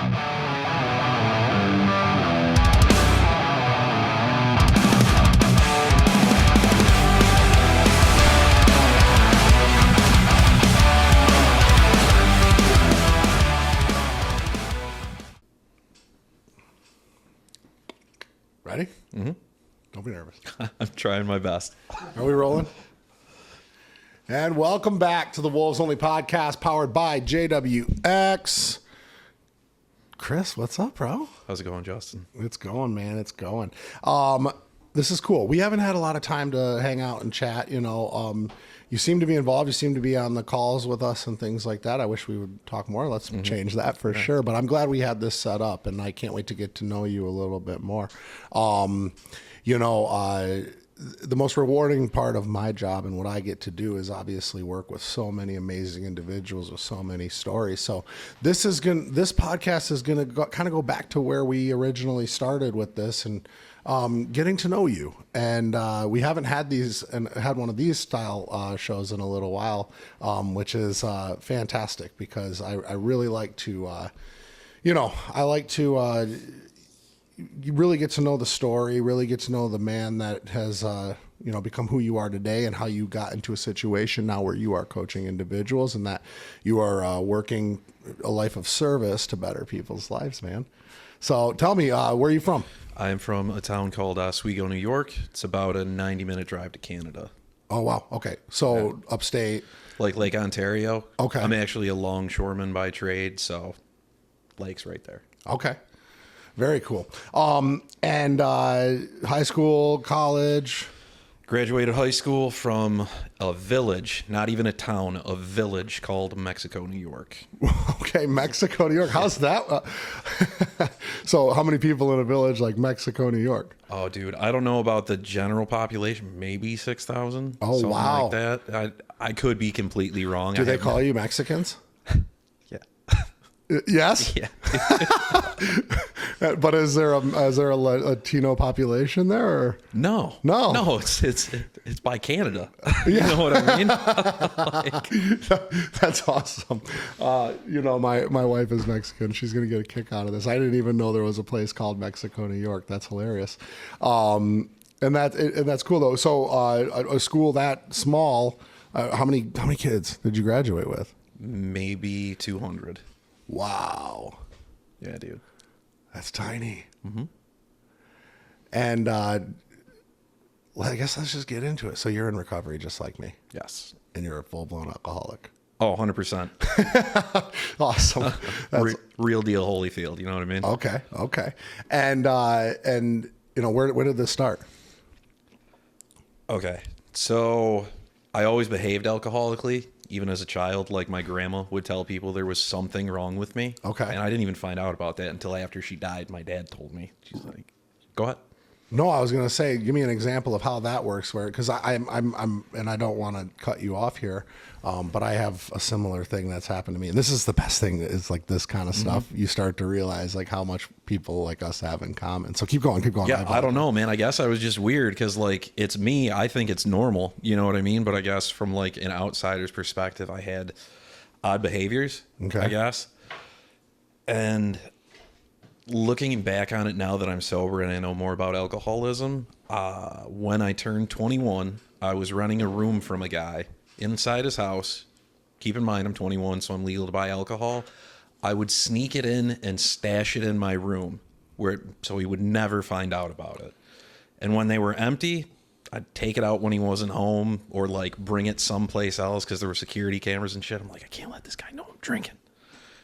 Ready? Mm-hmm. Don't be nervous. I'm trying my best. Are we rolling? And welcome back to the Wolves Only podcast powered by JWX. Chris, what's up, bro? How's it going, Justin? It's going, man. It's going. This is cool. We haven't had a lot of time to hang out and chat. You know, you seem to be involved. You seem to be on the calls with us and things like that. I wish we would talk more. Let's change that for sure. But I'm glad we had this set up, and I can't wait to get to know you a little bit more. The most rewarding part of my job and what I get to do is obviously work with so many amazing individuals with so many stories. So this podcast is going to kind of go back to where we originally started with this and getting to know you. And we haven't had one of these style shows in a little while, which is fantastic because I really like to, you really get to know the story, really get to know the man that has, become who you are today and how you got into a situation now where you are coaching individuals and that you are working a life of service to better people's lives, man. So tell me, where are you from? I'm from a town called Oswego, New York. It's about a 90-minute drive to Canada. Oh, wow. Okay. So upstate. Like Lake Ontario. Okay. I'm actually a longshoreman by trade, so lake's right there. Okay. Very cool. And high school, college? Graduated high school from a village, not even a town, a village called Mexico, New York. Okay, Mexico, New York. How's that? So how many people in a village like Mexico, New York? Oh, dude, I don't know about the general population. Maybe 6,000. Oh, something wow. like that. I could be completely wrong. Do they call you Mexicans? Yeah. Yes? Yeah. But is there a Latino population there? Or? No. It's by Canada. You know what I mean? That's awesome. My wife is Mexican. She's gonna get a kick out of this. I didn't even know there was a place called Mexico, New York. That's hilarious. And that's cool though. So a school that small, how many kids did you graduate with? Maybe 200. Wow. Yeah, dude. That's tiny. Mm-hmm. And I guess let's just get into it. So you're in recovery just like me. Yes. And you're a full-blown alcoholic. Oh, 100%. Awesome. Real deal Holyfield, you know what I mean? Okay. And where did this start? Okay. So I always behaved alcoholically. Even as a child, like my grandma would tell people there was something wrong with me. Okay. And I didn't even find out about that until after she died. My dad told me. She's like, go ahead. No, I was going to say, give me an example of how that works. Because I'm, and I don't want to cut you off here, but I have a similar thing that's happened to me. And this is the best thing is like this kind of stuff. You start to realize like how much people like us have in common. So keep going. Yeah, I don't know, man. I guess I was just weird because like it's me. I think it's normal. You know what I mean? But I guess from like an outsider's perspective, I had odd behaviors. Okay. I guess. And looking back on it now that I'm sober and I know more about alcoholism, when I turned 21, I was renting a room from a guy inside his house. Keep in mind, I'm 21, so I'm legal to buy alcohol. I would sneak it in and stash it in my room so he would never find out about it. And when they were empty, I'd take it out when he wasn't home or like bring it someplace else because there were security cameras and shit. I'm like, I can't let this guy know I'm drinking.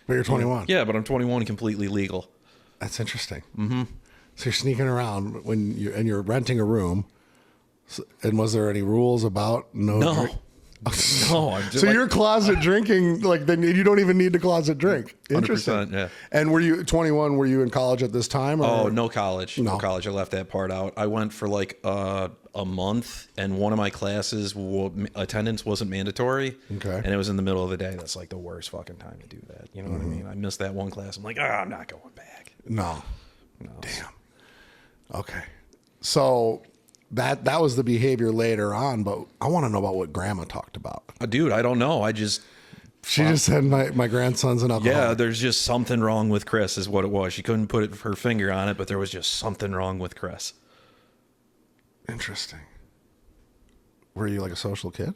But you're 21. Yeah, but I'm 21, completely legal. That's interesting. Mm-hmm. So you're sneaking around you're renting a room. And was there any rules about no? Drink? No. I'm just so you're closet drinking, like then you don't even need to closet drink. Interesting. 100%, yeah. And were you 21? Were you in college at this time? Or? Oh, no college. No college. I left that part out. I went for like a month, and one of my classes, attendance wasn't mandatory. Okay. And it was in the middle of the day. That's like the worst fucking time to do that. You know what I mean? I missed that one class. I'm like, I'm not going back. No. Damn. Okay. So that was the behavior later on, but I want to know about what grandma talked about. Dude, I don't know. I just She just said my grandson's an alcoholic. Yeah, there's just something wrong with Chris is what it was. She couldn't put her finger on it, but there was just something wrong with Chris. Interesting. Were you like a social kid?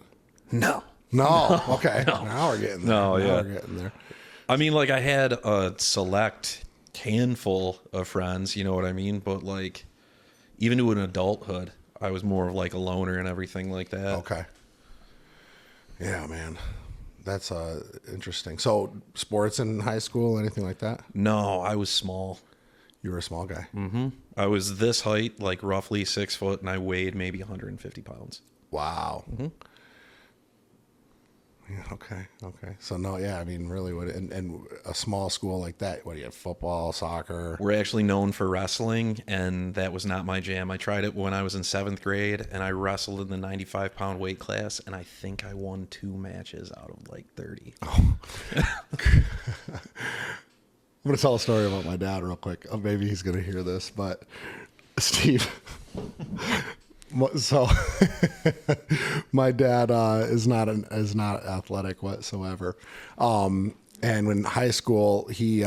No. No. Okay. No. Now we're getting there. No, yeah. We're getting there. I mean, like, I had a select handful of friends, you know what I mean? But, like, even to an adulthood, I was more of, like, a loner and everything like that. Okay. Yeah, man. That's interesting. So, sports in high school, anything like that? No, I was small. You were a small guy. Mm-hmm. I was this height, like roughly 6 foot, and I weighed maybe 150 pounds. Wow. Mm-hmm. Yeah, okay. So, no, yeah, I mean, really, and a small school like that, what do you have, football, soccer? We're actually known for wrestling, and that was not my jam. I tried it when I was in 7th grade, and I wrestled in the 95-pound weight class, and I think I won 2 matches out of like 30. Oh. I'm going to tell a story about my dad real quick. Oh, maybe he's going to hear this, but Steve... So my dad is not athletic whatsoever. And in high school, he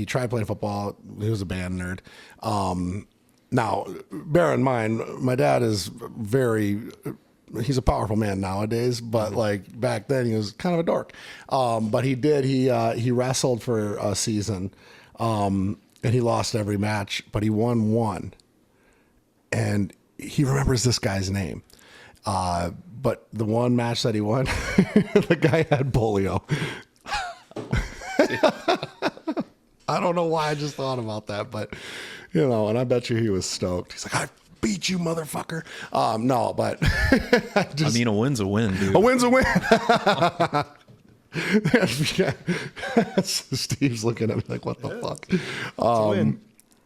tried playing football. He was a band nerd. Now, bear in mind, my dad is he's a powerful man nowadays, but like back then he was kind of a dork. But he wrestled for a season, and he lost every match, but he won one. And he remembers this guy's name. But the one match that he won, the guy had polio. I don't know why I just thought about that, but, and I bet you he was stoked. He's like, I beat you, motherfucker. No, but... I mean, a win's a win, dude. A win's a win. Yeah. Steve's looking at me like, what the fuck? It's a win.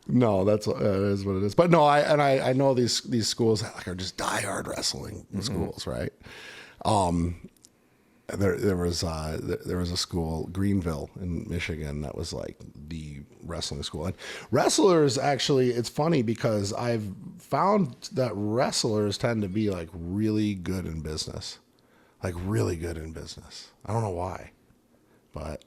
No, that is what it is. But no, I know these schools are just diehard wrestling schools, right? There was a school, Greenville in Michigan, that was like the wrestling school. And wrestlers, actually, it's funny because I've found that wrestlers tend to be like really good in business, I don't know why, but.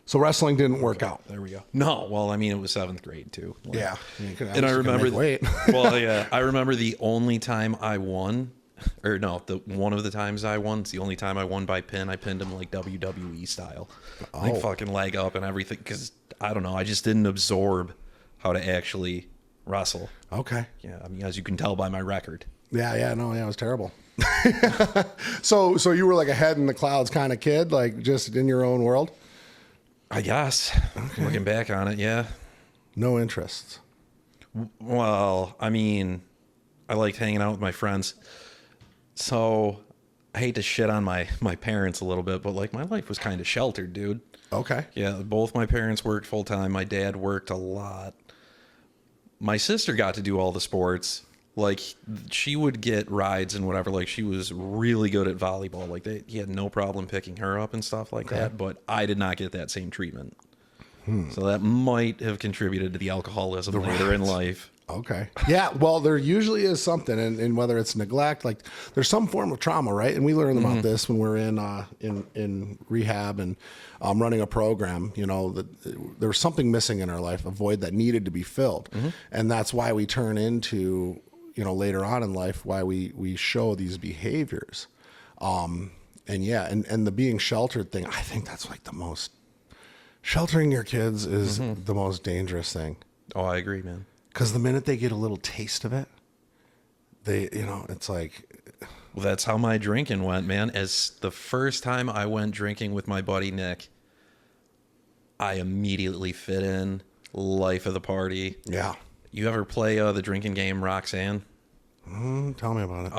So wrestling didn't work out. There we go. No, well, I mean, it was 7th grade too. Like, Yeah, and I remember. Well, yeah, I remember the only time I won, or no, one of the times I won. It's the only time I won by pin. I pinned him like WWE style, like fucking leg up and everything. Because I don't know, I just didn't absorb how to actually wrestle. Okay. Yeah, I mean, as you can tell by my record. Yeah, it was terrible. So you were like a head in the clouds kind of kid, like just in your own world. I guess. Okay. Looking back on it, yeah. No interests. Well, I mean, I liked hanging out with my friends. So I hate to shit on my parents a little bit, but like my life was kind of sheltered, dude. Okay. Yeah, both my parents worked full time. My dad worked a lot. My sister got to do all the sports. Like, she would get rides and whatever. Like, she was really good at volleyball. Like, he had no problem picking her up and stuff like that. But I did not get that same treatment. So that might have contributed to the alcoholism later in life. Okay. Yeah, well, there usually is something, and whether it's neglect, like there's some form of trauma, right? And we learned about this when we're in rehab and running a program. That there was something missing in our life, a void that needed to be filled, and that's why we turn into later on in life why we show these behaviors, and the being sheltered thing. I think that's like the most sheltering your kids is the most dangerous thing. Oh, I agree, man. Because the minute they get a little taste of it, it's like... Well, that's how my drinking went, man. As the first time I went drinking with my buddy Nick, I immediately fit in, life of the party. Yeah. You ever play the drinking game Roxanne? Tell me about it.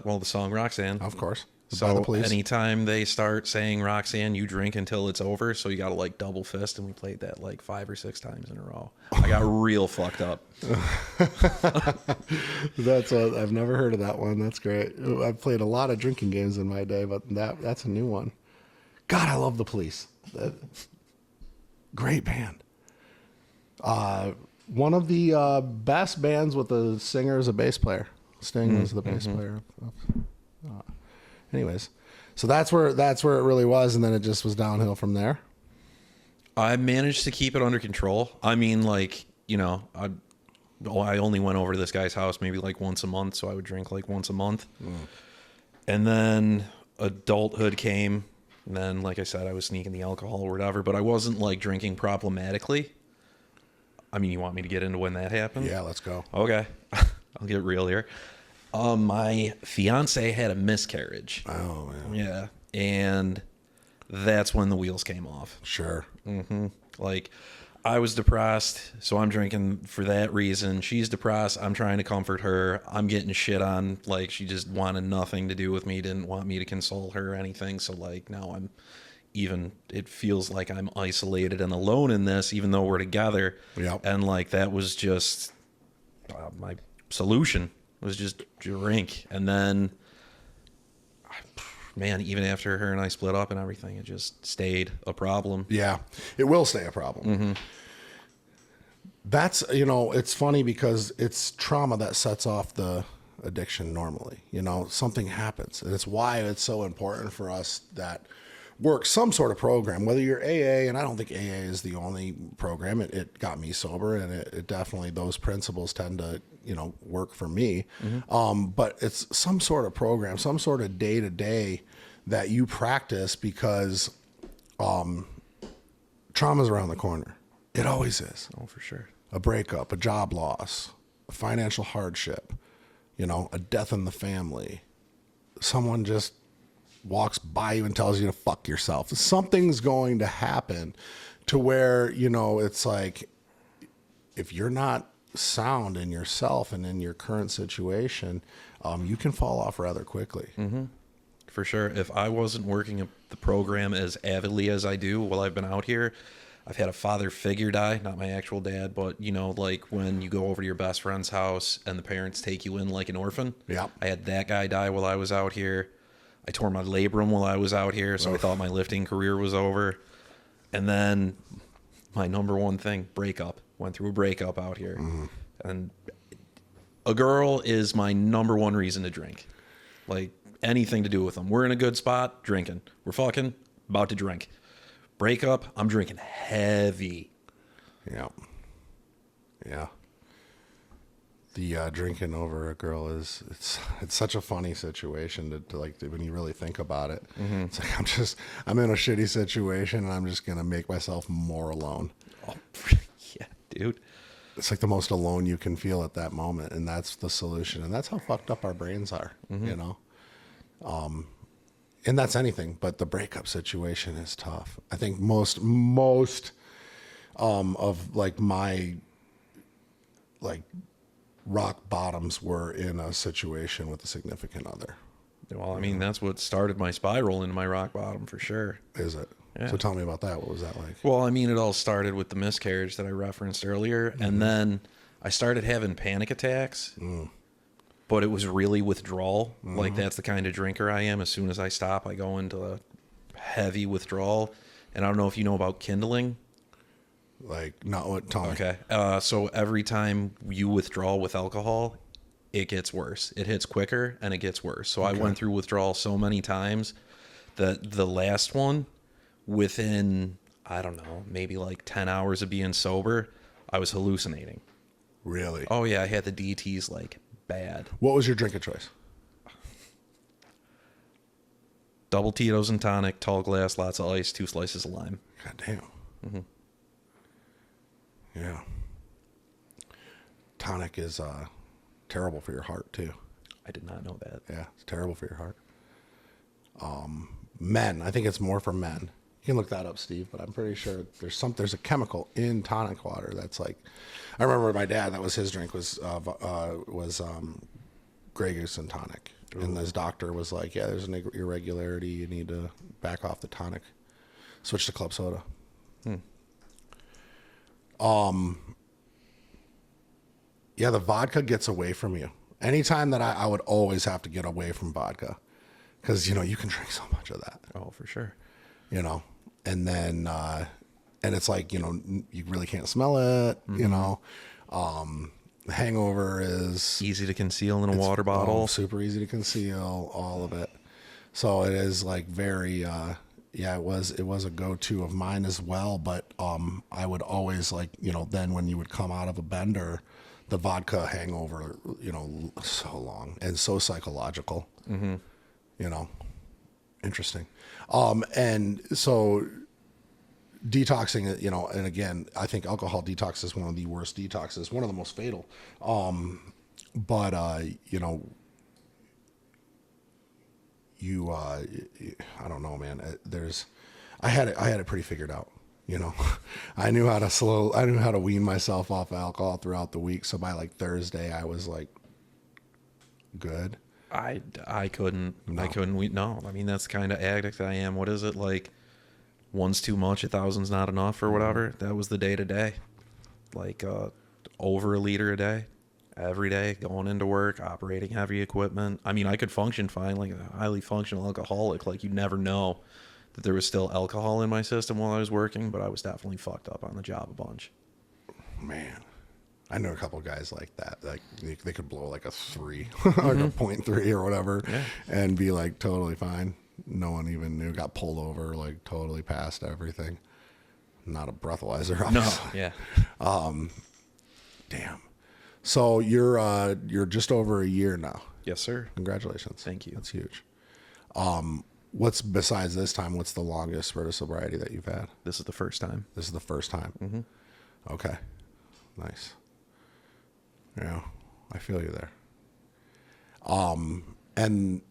Well, the song Roxanne. Of course. So By the Police. anytime they start saying Roxanne, you drink until it's over. So you got to like double fist, and we played that like 5 or 6 times in a row. I got real fucked up. I've never heard of that one. That's great. I've played a lot of drinking games in my day, but that's a new one. God, I love the Police. Great band. One of the best bands with a singer as a bass player. Sting was the bass player. Anyways, So that's where it really was, and then it just was downhill from there. I managed to keep it under control. I mean, like, you know, I only went over to this guy's house maybe like once a month, so I would drink like once a month. And then adulthood came, and then, like I said, I was sneaking the alcohol or whatever, but I wasn't like drinking problematically. I mean, you want me to get into when that happened? Yeah, let's go. Okay. I'll get real here. My fiance had a miscarriage. Oh, man. Yeah. And that's when the wheels came off. Sure. Like, I was depressed, so I'm drinking for that reason. She's depressed. I'm trying to comfort her. I'm getting shit on. Like, she just wanted nothing to do with me, didn't want me to console her or anything. So, like, now it feels like I'm isolated and alone in this, even though we're together. Yep. And, like, that was just my solution was just drink. And then, man, even after her and I split up and everything, it just stayed a problem. Yeah, it will stay a problem. That's, it's funny because it's trauma that sets off the addiction normally. Something happens. And it's why it's so important for us that work some sort of program, whether you're AA, and I don't think AA is the only program. It got me sober, and it definitely, those principles tend to, work for me. But it's some sort of program, some sort of day-to-day that you practice, because trauma's around the corner. It always is. Oh, for sure. A breakup, a job loss, a financial hardship, a death in the family. Someone just walks by you and tells you to fuck yourself. Something's going to happen to where, it's like, if you're not sound in yourself and in your current situation, you can fall off rather quickly. For sure. If I wasn't working the program as avidly as I do while I've been out here, I've had a father figure die, not my actual dad, but, like when you go over to your best friend's house and the parents take you in like an orphan. Yeah. I had that guy die while I was out here. I tore my labrum while I was out here, so I thought my lifting career was over. And then my number one thing, breakup. Went through a breakup out here. And a girl is my number one reason to drink. Like, anything to do with them. We're in a good spot, drinking. We're fucking, about to drink. Breakup, I'm drinking heavy. Yeah. Yeah. The drinking over a girl it's such a funny situation to like, when you really think about it. It's like, I'm in a shitty situation, and I'm just going to make myself more alone. Oh, yeah, dude. It's like the most alone you can feel at that moment. And that's the solution. And that's how fucked up our brains are, and that's anything, but the breakup situation is tough. I think most of like my rock bottoms were in a situation with a significant other. Well, I mean, that's what started my spiral into my rock bottom for sure. Is it? Yeah. So tell me about that. What was that like? Well, I mean, it all started with the miscarriage that I referenced earlier. And then I started having panic attacks, but it was really withdrawal. Like, that's the kind of drinker I am. As soon as I stop, I go into a heavy withdrawal. And I don't know if you know about kindling. Like, not what? Tell me. Okay. So every time you withdraw with alcohol, it gets worse. It hits quicker and it gets worse. So I went through withdrawal so many times that the last one, within, I don't know, maybe like 10 hours of being sober, I was hallucinating. Really? Oh, yeah. I had the DTs like bad. What was your drink of choice? Double Tito's and tonic, tall glass, lots of ice, 2 slices of lime. God damn. Yeah. Tonic is terrible for your heart too. I did not know that. Yeah, it's terrible for your heart. Men, I think it's more for men. You can look that up, Steve, but I'm pretty sure there's a chemical in tonic water that's like, I remember my dad, that was his drink, was Grey Goose and tonic. Ooh. And his doctor was like, yeah, there's an irregularity. You need to back off the tonic. Switch to club soda. Yeah, the vodka gets away from you. Anytime that I would always have to get away from vodka, because, you can drink so much of that. Oh, for sure. And then, and it's like, you really can't smell it, the hangover is easy to conceal in a water bottle. Super easy to conceal, all of it. So it is like very, yeah, it was a go-to of mine as well. But I would always like, then when you would come out of a bender, the vodka hangover, so long and so psychological, interesting. And so detoxing, and again, I think alcohol detox is one of the worst detoxes, one of the most fatal. But you I don't know, man. I had it pretty figured out. I knew how to wean myself off alcohol throughout the week. So by like Thursday, I was like good. I couldn't. No. I mean, that's the kind of addict I am. What is it like? One's too much, 1,000's not enough, or whatever. That was the day to day. Like over a liter a day, every day, going into work, operating heavy equipment. I mean, I could function fine, like a highly functional alcoholic. Like, you'd never know that there was still alcohol in my system while I was working, but I was definitely fucked up on the job a bunch. Man, I know a couple of guys like that. Like they could blow like a 3, like a 0.3 or whatever, and be like totally fine. No one even knew. Got pulled over, like totally past everything. Not a breathalyzer, obviously. No, yeah. Damn. So you're just over a year now. Yes, sir. Congratulations. Thank you. That's huge. What's besides this time? What's the longest spurt of sobriety that you've had? This is the first time. This is the first time. Mm-hmm. Okay. Nice. Yeah, I feel you there. And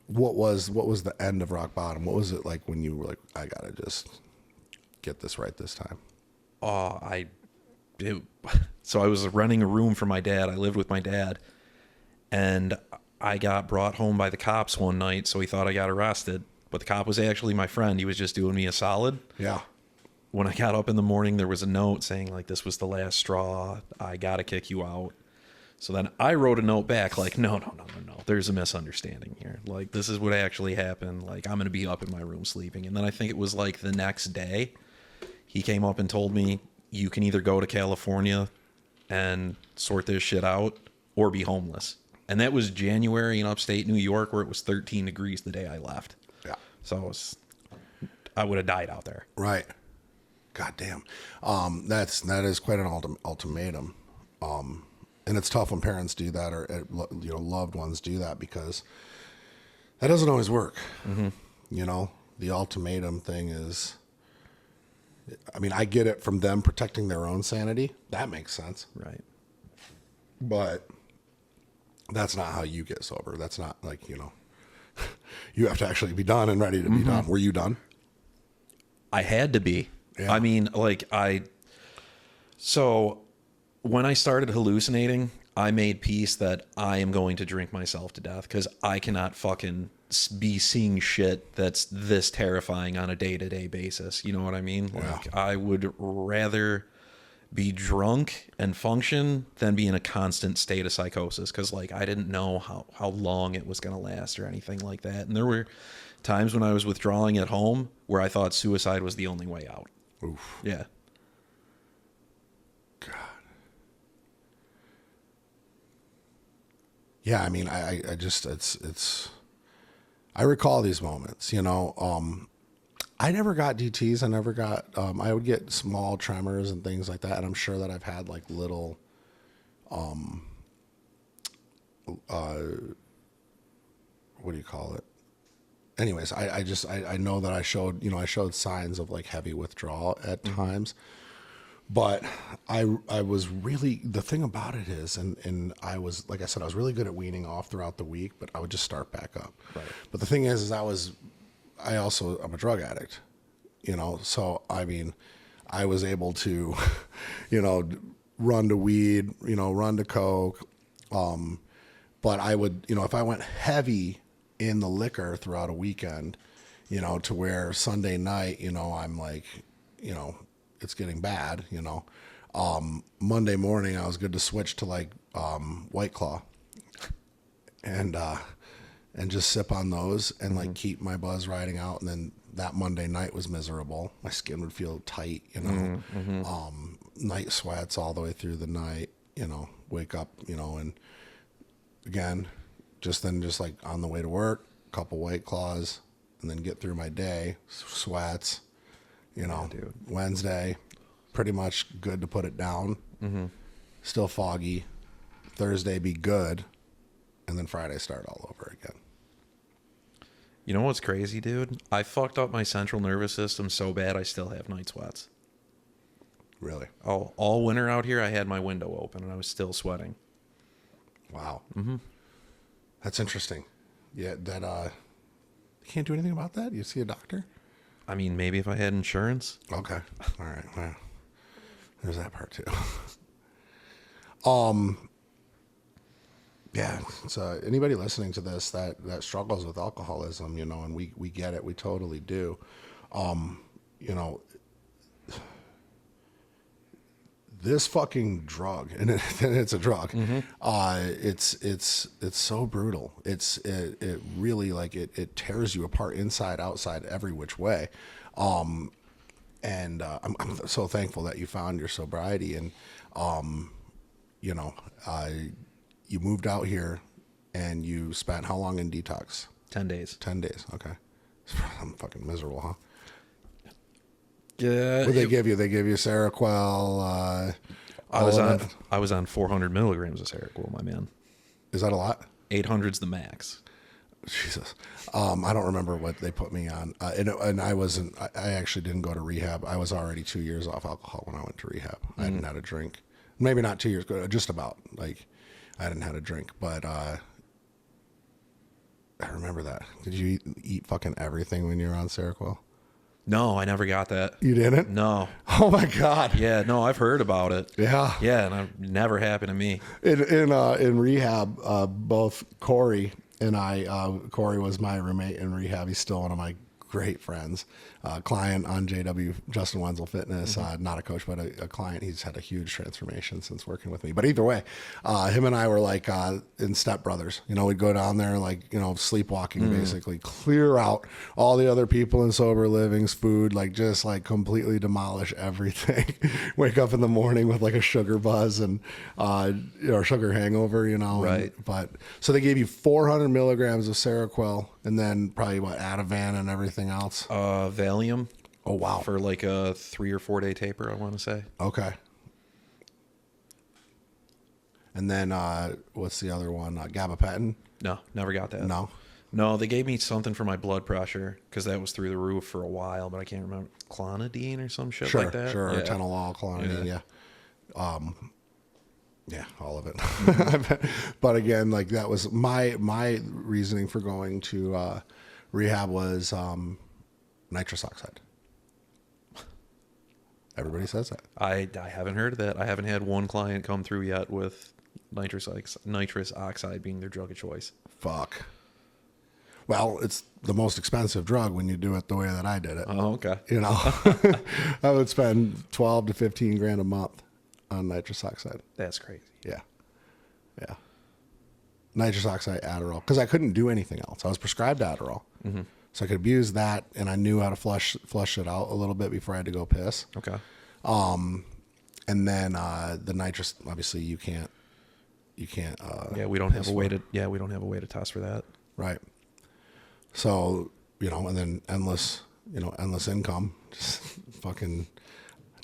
what was the end of rock bottom? What was it like when you were like, I gotta just get this right this time? So I was renting a room for my dad. I lived with my dad, and I got brought home by the cops one night. So he thought I got arrested, but the cop was actually my friend. He was just doing me a solid. Yeah. When I got up in the morning, there was a note saying like, this was the last straw. I gotta kick you out. So then I wrote a note back like, no. There's a misunderstanding here. Like, this is what actually happened. Like, I'm going to be up in my room sleeping. And then I think it was like the next day, he came up and told me, you can either go to California and sort this shit out or be homeless. And that was January in upstate New York, where it was 13 degrees the day I left. Yeah. So I would have died out there. Right. God damn. That is quite an ultimatum. And it's tough when parents do that, or loved ones do that, because that doesn't always work. Mm-hmm. The ultimatum thing is, I mean, I get it from them protecting their own sanity. That makes sense. Right. But that's not how you get sober. That's not like, you have to actually be done and ready to be done. Were you done? I had to be. Yeah. I mean, so when I started hallucinating, I made peace that I am going to drink myself to death, because I cannot fucking be seeing shit that's this terrifying on a day-to-day basis. You know what I mean? Like, I would rather be drunk and function than be in a constant state of psychosis, because like, I didn't know how long it was going to last or anything like that. And there were times when I was withdrawing at home where I thought suicide was the only way out. Oof. Yeah. God. Yeah, I mean, I just, I recall these moments, I never got DTs. I never got, I would get small tremors and things like that. And I'm sure that I've had like little, what do you call it? Anyways, I know that I showed signs of like heavy withdrawal at times. But I was really, the thing about it is, and I was, like I said, I was really good at weaning off throughout the week, but I would just start back up. Right. But the thing is I'm a drug addict, so I mean, I was able to, run to weed, run to coke. But I would, if I went heavy in the liquor throughout a weekend, to where Sunday night, I'm like, it's getting bad, Monday morning I was good to switch to like White Claw and just sip on those and like keep my buzz riding out. And then that Monday night was miserable. My skin would feel tight, night sweats all the way through the night, wake up, and again, just like on the way to work, couple White Claws, and then get through my day. Sweats, dude. Wednesday, pretty much good to put it down. Still foggy. Thursday be good, and then Friday start all over again. You know what's crazy, dude? I fucked up my central nervous system so bad I still have night sweats. Really? Oh, all winter out here I had my window open and I was still sweating. Wow. That's interesting. Yeah, that you can't do anything about that? You see a doctor? I mean, maybe if I had insurance. Okay. All right. Well, there's that part too. Yeah. So anybody listening to this that struggles with alcoholism, and we get it, we totally do. This fucking drug, and it's a drug. It's so brutal. It really it tears you apart inside, outside, every which way. I'm so thankful that you found your sobriety, and you moved out here, and you spent how long in detox? 10 days. 10 days. Okay. I'm fucking miserable, huh? Yeah. What they give you? They give you Seroquel. I was on 400 milligrams of Seroquel, my man. Is that a lot? 800's the max. Jesus. I don't remember what they put me on. And I wasn't, I actually didn't go to rehab. I was already 2 years off alcohol when I went to rehab. I hadn't had a drink. Maybe not 2 years, just about. Like, I hadn't had a drink. But I remember that. Did you eat fucking everything when you were on Seroquel? No, I never got that. You didn't? No. Oh my God. Yeah, no, I've heard about it. Yeah. Yeah, and it never happened to me. In rehab, both Corey and I, Corey was my roommate in rehab. He's still one of my great friends, client on JW, Justin Wenzel Fitness, not a coach, but a client. He's had a huge transformation since working with me. But either way, him and I were like in Step Brothers. We'd go down there sleepwalking, basically clear out all the other people in sober living's food, just completely demolish everything. Wake up in the morning with a sugar buzz and or sugar hangover, Right. But so they gave you 400 milligrams of Seroquel, and then probably Ativan and everything else. Valium. Oh wow! For a 3 or 4 day taper, I want to say. Okay. And then what's the other one? Gabapentin? No, never got that. No, they gave me something for my blood pressure because that was through the roof for a while, but I can't remember. Clonidine or some shit like that. Sure, Yeah. Atenolol, clonidine, yeah. Yeah, all of it. But again, that was my reasoning for going to rehab was nitrous oxide. Everybody says that. I haven't heard of that. I haven't had one client come through yet with nitrous oxide being their drug of choice. Fuck. Well, it's the most expensive drug when you do it the way that I did it. Oh, okay. I would spend 12 to 15 grand a month on nitrous oxide. That's crazy. Yeah. Nitrous oxide, Adderall, because I couldn't do anything else. I was prescribed Adderall, so I could abuse that, and I knew how to flush it out a little bit before I had to go piss. Okay. And then the nitrous, obviously, you can't. Yeah, we don't have a way to. Yeah, we don't have a way to test for that. Right. So and then endless income. Just fucking,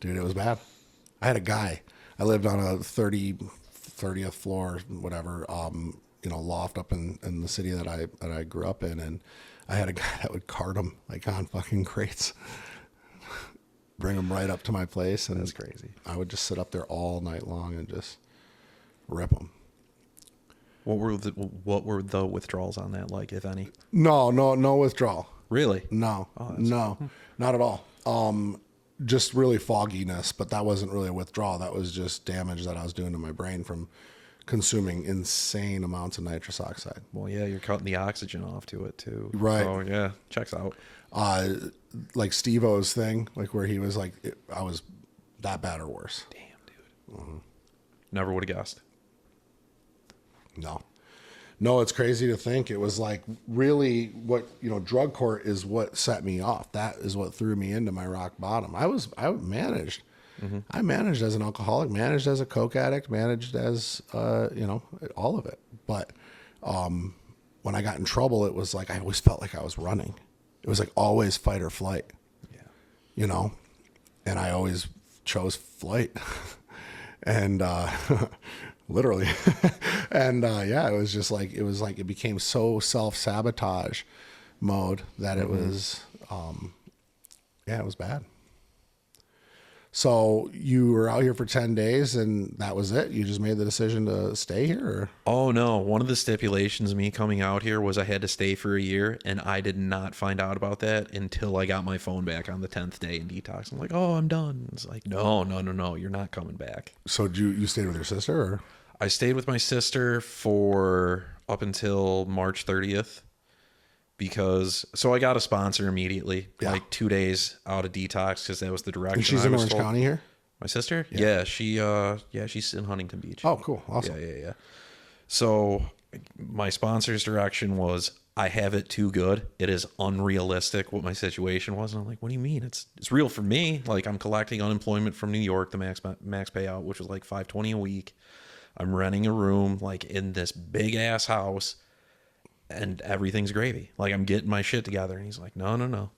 dude, it was bad. I had a guy. I lived on a 30th floor, whatever, loft up in the city that I grew up in, and I had a guy that would cart them on fucking crates, bring them right up to my place, and that's crazy. I would just sit up there all night long and just rip them. What were the withdrawals on that like, if any? No withdrawal. Really? No, not at all. Just really fogginess, but that wasn't really a withdrawal. That was just damage that I was doing to my brain from consuming insane amounts of nitrous oxide. Well, yeah, you're cutting the oxygen off to it too. Right. Oh, yeah. Checks out. Like Steve-O's thing, where he was I was that bad or worse. Damn, dude. Never would have guessed. No, it's crazy to think. It was really what, drug court is what set me off. That is what threw me into my rock bottom. I managed. I managed as an alcoholic, managed as a coke addict, managed as, all of it. But when I got in trouble, it was like I always felt like I was running. It was like always fight or flight, you know, and I always chose flight. And literally. And yeah, it was just like it became so self-sabotage mode that it was yeah, it was bad. So you were out here for 10 days and that was it? You just made the decision to stay here? Or? Oh, no. One of the stipulations of me coming out here was I had to stay for a year, and I did not find out about that until I got my phone back on the 10th day in detox. I'm like, oh, I'm done. It's like, no, you're not coming back. So you stayed with your sister? Or? I stayed with my sister for up until March 30th. So I got a sponsor immediately, like 2 days out of detox, because that was the direction. And she's in Orange County here? My sister? Yeah, she's in Huntington Beach. Oh, cool. Awesome. Yeah. So my sponsor's direction was, I have it too good. It is unrealistic what my situation was. And I'm like, what do you mean? It's real for me. Like, I'm collecting unemployment from New York, the max payout, which was like $520 a week. I'm renting a room like in this big ass house. And everything's gravy. Like, I'm getting my shit together. And he's like, no.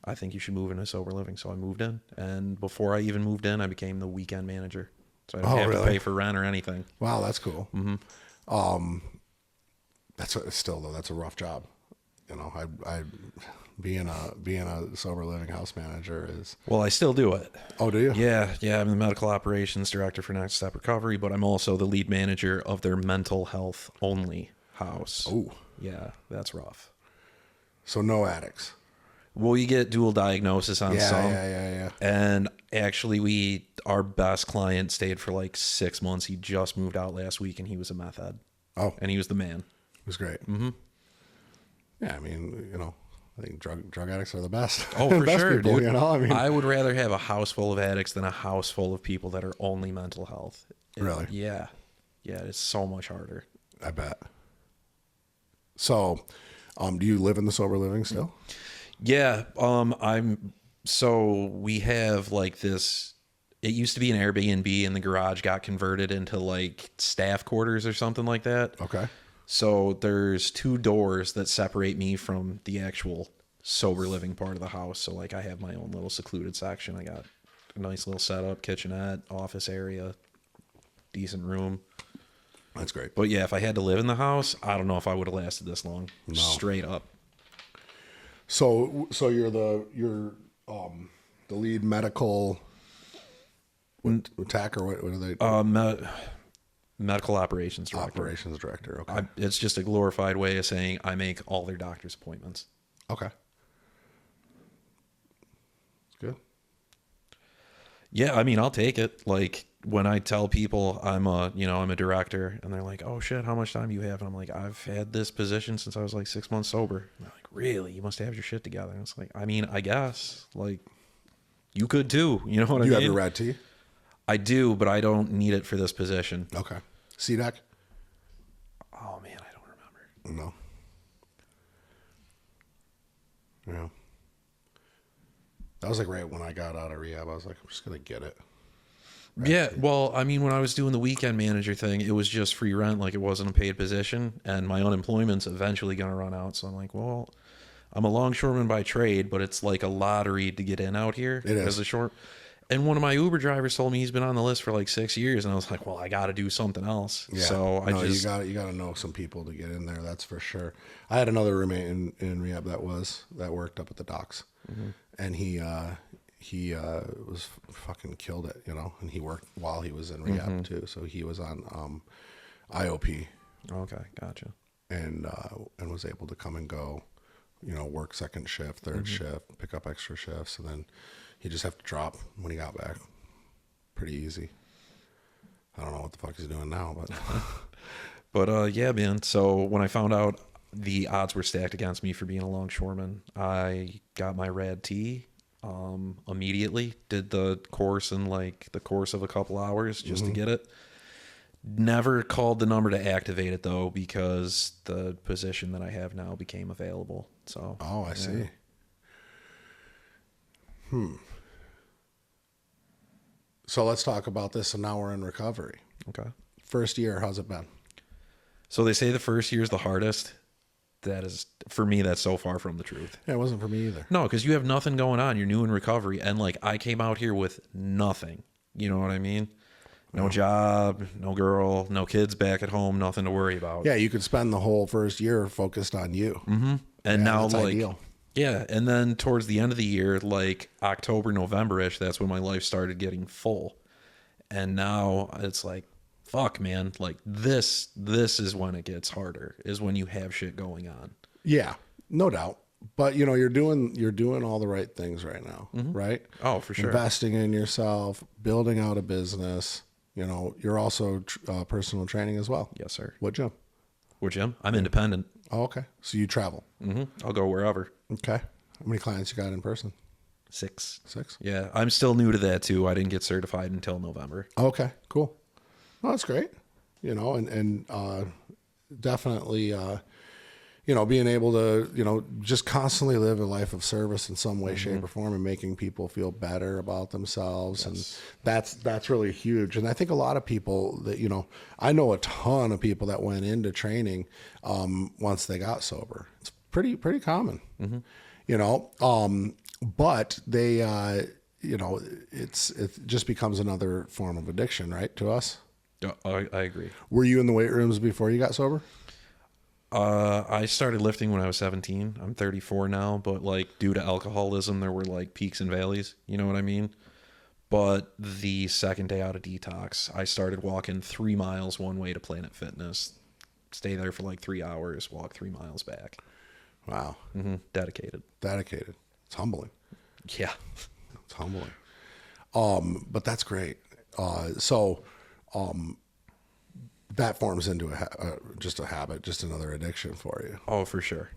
I think you should move into sober living. So I moved in. And before I even moved in, I became the weekend manager. So I didn't have to pay for rent or anything. Wow, that's cool. That's a rough job. You know, I being a sober living house manager is. Well, I still do it. Oh, do you? Yeah. I'm the medical operations director for Next Step Recovery, but I'm also the lead manager of their mental health only house. Oh. Yeah, that's rough. So no addicts. Well, you get dual diagnosis on some. Yeah. And actually, our best client stayed for like 6 months. He just moved out last week, and he was a meth head. Oh. And he was the man. It was great. Mm-hmm. Yeah, I mean, you know, I think drug addicts are the best. Oh, for best sure, people, dude. You know, I mean, I would rather have a house full of addicts than a house full of people that are only mental health. Really? Yeah, it's so much harder. I bet. So, do you live in the sober living still? Yeah, so we have like this, it used to be an Airbnb, and the garage got converted into like staff quarters or something like that. Okay. So there's 2 doors that separate me from the actual sober living part of the house. So like I have my own little secluded section. I got a nice little setup, kitchenette, office area, decent room. That's great. But yeah, if I had to live in the house, I don't know if I would have lasted this long. No. Straight up. So you're the lead medical attack, or what are they? Medical operations director. Operations director. Okay. It's just a glorified way of saying I make all their doctor's appointments. Okay. Good. Yeah, I mean, I'll take it. Like, when I tell people I'm a director, and they're like, oh shit, how much time do you have? And I'm like, I've had this position since I was like 6 months sober. And they're like, really? You must have your shit together. And it's like, I mean, I guess, like, you could too. You know what I mean? You have your rad T? I do, but I don't need it for this position. Okay. CDAC? Oh man, I don't remember. No. Yeah. That was like right when I got out of rehab. I was like, I'm just going to get it. Yeah, well, I mean, when I was doing the weekend manager thing, it was just free rent, like it wasn't a paid position, and my unemployment's eventually going to run out. So I'm like, well, I'm a longshoreman by trade, but it's like a lottery to get in out here. It is. As a short. And one of my Uber drivers told me he's been on the list for like 6 years, and I was like, well, I got to do something else. Yeah. So you got to know some people to get in there. That's for sure. I had another roommate in rehab that worked up at the docks, and he was fucking killed it, you know, and he worked while he was in rehab too. So he was on IOP. Okay, gotcha. And was able to come and go, you know, work second shift, third shift, pick up extra shifts, and then he just have to drop when he got back. Pretty easy. I don't know what the fuck he's doing now, but but yeah, man. So when I found out the odds were stacked against me for being a longshoreman, I got my rad T. Immediately did the course in like the course of a couple hours just to get it. Never called the number to activate it though, because the position that I have now became available. So I see. So let's talk about this. And now we're in recovery. Okay. First year, how's it been? So they say the first year is the hardest. that is, for me, that's so far from the truth. Yeah, it wasn't for me either. No, because you have nothing going on. You're new in recovery. And like, I came out here with nothing. You know what I mean? No job, no girl, no kids back at home, nothing to worry about. Yeah, you could spend the whole first year focused on you. And now, that's like, ideal. yeah. And then towards the end of the year, like October, November-ish, that's when my life started getting full. And now it's like, fuck, man. Like, this is when it gets harder, is when you have shit going on. Yeah, no doubt. But you know, you're doing all the right things right now, right? Oh, for sure. Investing in yourself, building out a business. You know, you're also personal training as well. Yes, sir. What gym? What gym? I'm independent. Oh, okay. So you travel. I'll go wherever. Okay. How many clients you got in person? 6. 6. Yeah, I'm still new to that too. I didn't get certified until November. Okay, cool. Well, that's great. You know, and definitely, you know, being able to, you know, just constantly live a life of service in some way, shape, or form, and making people feel better about themselves, and that's really huge. And I think a lot of people that, you know, I know a ton of people that went into training once they got sober. It's pretty common, you know. But they, you know, it just becomes another form of addiction, right? To us. I agree. Were you in the weight rooms before you got sober? I started lifting when I was 17. I'm 34 now, but like due to alcoholism, there were like peaks and valleys. You know what I mean? But the second day out of detox, I started walking 3 miles one way to Planet Fitness, stay there for like 3 hours, walk 3 miles back. Wow. Dedicated. It's humbling. Yeah. It's humbling. But that's great. So that forms into just a habit, just another addiction for you. Oh, for sure.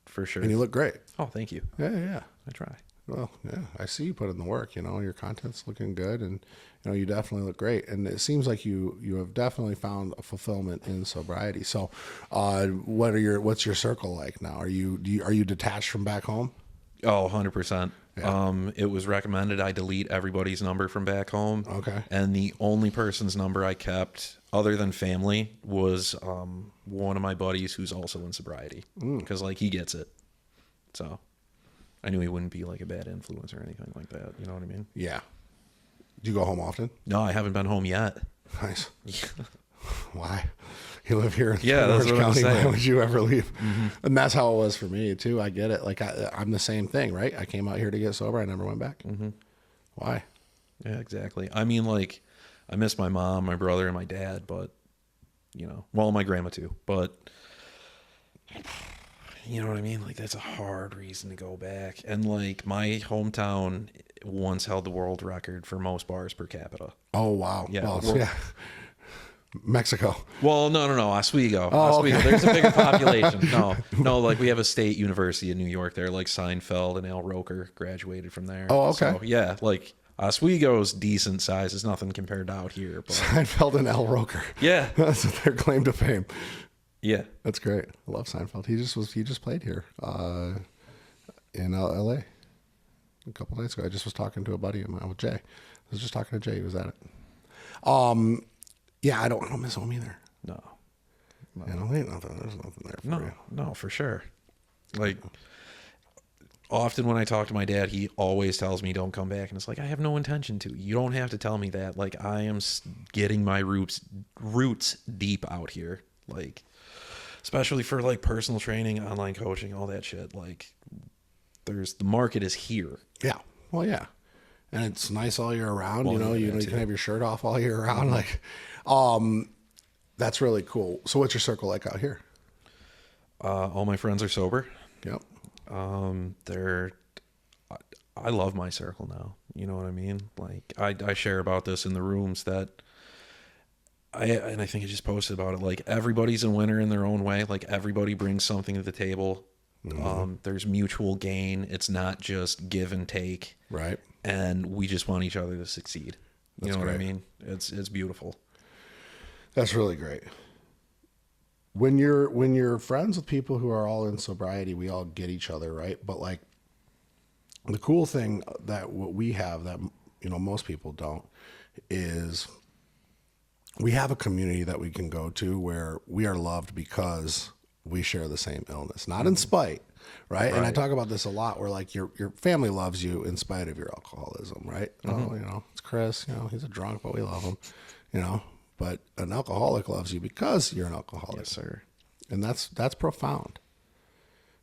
For sure. And you look great. Oh, thank you. Yeah. I try. Well, yeah, I see you put in the work, you know, your content's looking good, and, you know, you definitely look great. And it seems like you have definitely found a fulfillment in sobriety. So, what's your circle like now? Are you detached from back home? Oh, 100%. Yeah. It was recommended I delete everybody's number from back home. Okay. And the only person's number I kept, other than family, was one of my buddies who's also in sobriety. Because, like, he gets it. So I knew he wouldn't be, like, a bad influence or anything like that. You know what I mean? Yeah. Do you go home often? No, I haven't been home yet. Nice. Why? You live here in that's Orange what I'm County. Why saying. would you ever leave? And that's how it was for me too. I get it. Like I'm the same thing, right? I came out here to get sober. I never went back. Why? Yeah, exactly. I mean, like, I miss my mom, my brother, and my dad, but, you know, well, my grandma too, but you know what I mean? Like, that's a hard reason to go back. And like, my hometown once held the world record for most bars per capita. Oh wow. Yeah. Well, yeah. Mexico. Well, no, Oswego. Oh, Oswego. okay. There's a bigger population. No, like we have a state university in New York there, like Seinfeld and Al Roker graduated from there. Oh, okay. So, yeah, like Oswego's decent size is nothing compared to out here. But Seinfeld and Al Roker. yeah. That's their claim to fame. Yeah. That's great. I love Seinfeld. He just played here in LA a couple days ago. I just was talking to a buddy of mine with Jay. I was just talking to Jay. He was at it. Yeah, I don't miss home either. No. You know, ain't nothing. There's nothing there for you. No, for sure. Like, often when I talk to my dad, he always tells me don't come back. And it's like, I have no intention to. You don't have to tell me that. Like, I am getting my roots deep out here. Like, especially for like personal training, online coaching, all that shit. Like, the market is here. Yeah. Well, yeah. And it's nice all year round. Well, you can have your shirt off all year round. Like, that's really cool. So what's your circle like out here? All my friends are sober. Yep. I love my circle now. You know what I mean? Like, I share about this in the rooms that and I think I just posted about it. Like, everybody's a winner in their own way. Like, everybody brings something to the table. There's mutual gain. It's not just give and take. Right. And we just want each other to succeed. You That's know what I great. mean? It's beautiful. That's really great. When you're friends with people who are all in sobriety, we all get each other, right? But like, the cool thing that what we have that, you know, most people don't, is we have a community that we can go to where we are loved because we share the same illness, not in spite, right? And I talk about this a lot where like your family loves you in spite of your alcoholism, right? Oh, it's Chris, he's a drunk, but we love him, but an alcoholic loves you because you're an alcoholic. Yes, sir. And that's profound,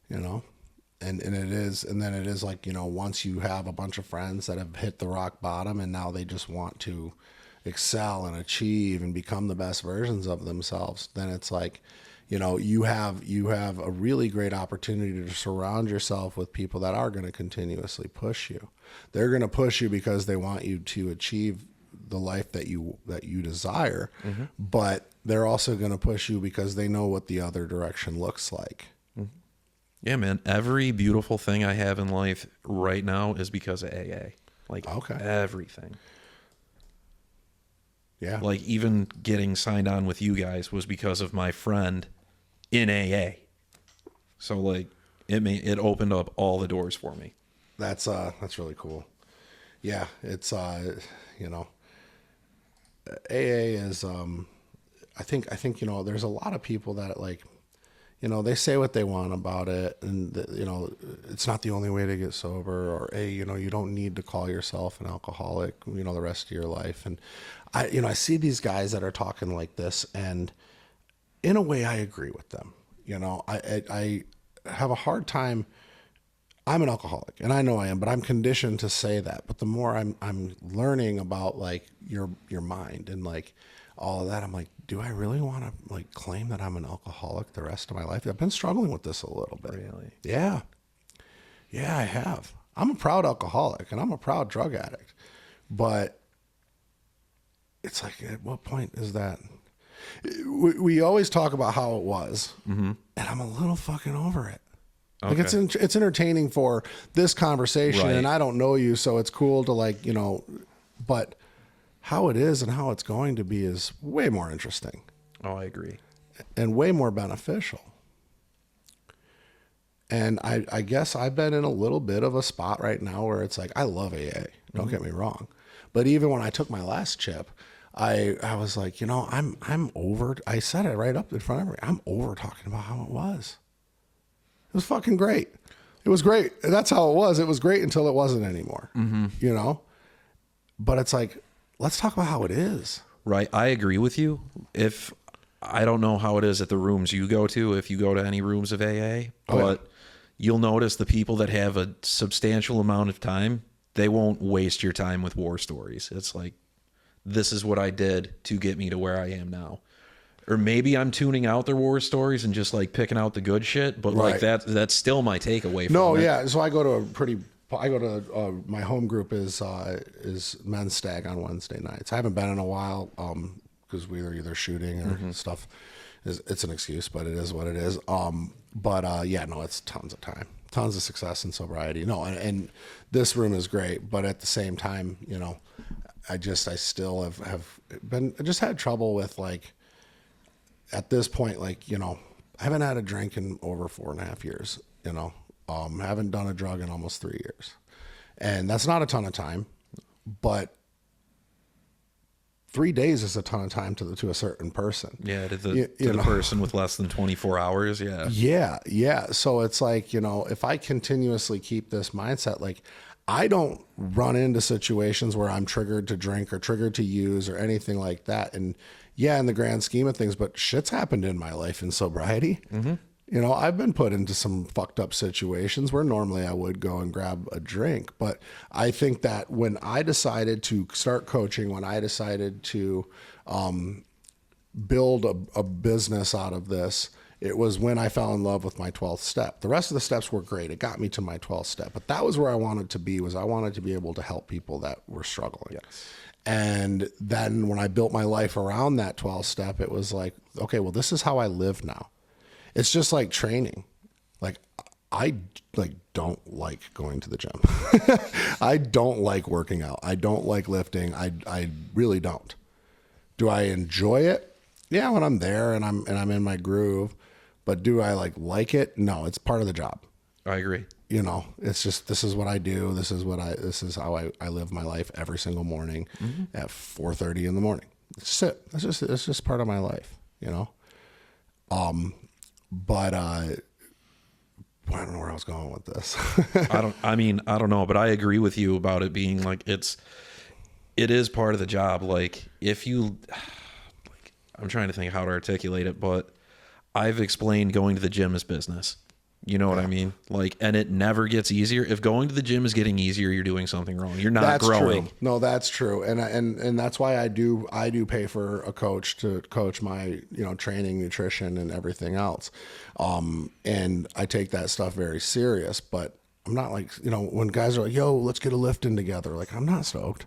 and it is. And then it is like, once you have a bunch of friends that have hit the rock bottom and now they just want to excel and achieve and become the best versions of themselves, then it's like, you have a really great opportunity to surround yourself with people that are going to continuously push you. They're going to push you because they want you to achieve the life that you desire, but they're also going to push you because they know what the other direction looks like. Yeah, man. Every beautiful thing I have in life right now is because of AA. Like everything. Yeah. Like even getting signed on with you guys was because of my friend in AA. So like it opened up all the doors for me. That's really cool. Yeah, it's AA is I think there's a lot of people that like they say what they want about it, and it's not the only way to get sober, or you don't need to call yourself an alcoholic the rest of your life. And I see these guys that are talking like this, and in a way I agree with them. I have a hard time. I'm an alcoholic, and I know I am, but I'm conditioned to say that. But the more I'm learning about like your mind and like all of that, I'm like, do I really want to like claim that I'm an alcoholic the rest of my life? I've been struggling with this a little bit. Really? Yeah, I have. I'm a proud alcoholic and I'm a proud drug addict, but it's like, at what point is that? We always talk about how it was, and I'm a little fucking over it. Like it's entertaining for this conversation, right. And I don't know you, so it's cool to like, but how it is and how it's going to be is way more interesting. Oh, I agree. And way more beneficial. And I guess I've been in a little bit of a spot right now where it's like, I love AA, don't get me wrong. But even when I took my last chip, I was like, I'm over, I said it right up in front of me. I'm over talking about how it was. It was fucking great. It was great. That's how it was. It was great until it wasn't anymore, But it's like, let's talk about how it is. Right. I agree with you. If I don't know how it is at the rooms you go to, if you go to any rooms of AA, but you'll notice the people that have a substantial amount of time, they won't waste your time with war stories. It's like, this is what I did to get me to where I am now. Or maybe I'm tuning out their war stories and just like picking out the good shit, but like that's still my takeaway from it. No, yeah. So I go to my home group is men's stag on Wednesday nights. I haven't been in a while because we were either shooting or stuff. It's an excuse, but it is what it is. It's tons of time, tons of success and sobriety. No, and this room is great, but at the same time, I still have been just had trouble with like. At this point, like, I haven't had a drink in over 4.5 years, haven't done a drug in almost 3 years. And that's not a ton of time, but 3 days is a ton of time to a certain person. Yeah, to the person with less than 24 hours, yeah. Yeah. So it's like, if I continuously keep this mindset, like, I don't run into situations where I'm triggered to drink or triggered to use or anything like that. And in the grand scheme of things, but shit's happened in my life in sobriety. I've been put into some fucked up situations where normally I would go and grab a drink. But I think that when I decided to start coaching, when I decided to build a business out of this, it was when I fell in love with my 12th step. The rest of the steps were great. It got me to my 12th step, but that was where I wanted to be, I wanted to be able to help people that were struggling. Yes. And then when I built my life around that 12th step, it was like, okay, well, this is how I live now. It's just like training. Like I don't like going to the gym. I don't like working out. I don't like lifting. I really don't. Do I enjoy it? Yeah, when I'm there and I'm in my groove. But do I like it? No, it's part of the job. I agree. It's just, this is what I do. This is how I live my life every single morning at 4:30 in the morning. It's just it. It's just part of my life, But I don't know where I was going with this. I don't know, but I agree with you about it being like, it is part of the job. Like if you, like, I'm trying to think how to articulate it, but I've explained going to the gym is business. You know what I mean? Like, and it never gets easier. If going to the gym is getting easier, you're doing something wrong. You're not That's growing. True. No, that's true. And that's why I do pay for a coach to coach my, training, nutrition, and everything else. And I take that stuff very serious, but I'm not like, when guys are like, yo, let's get a lift in together. Like, I'm not stoked.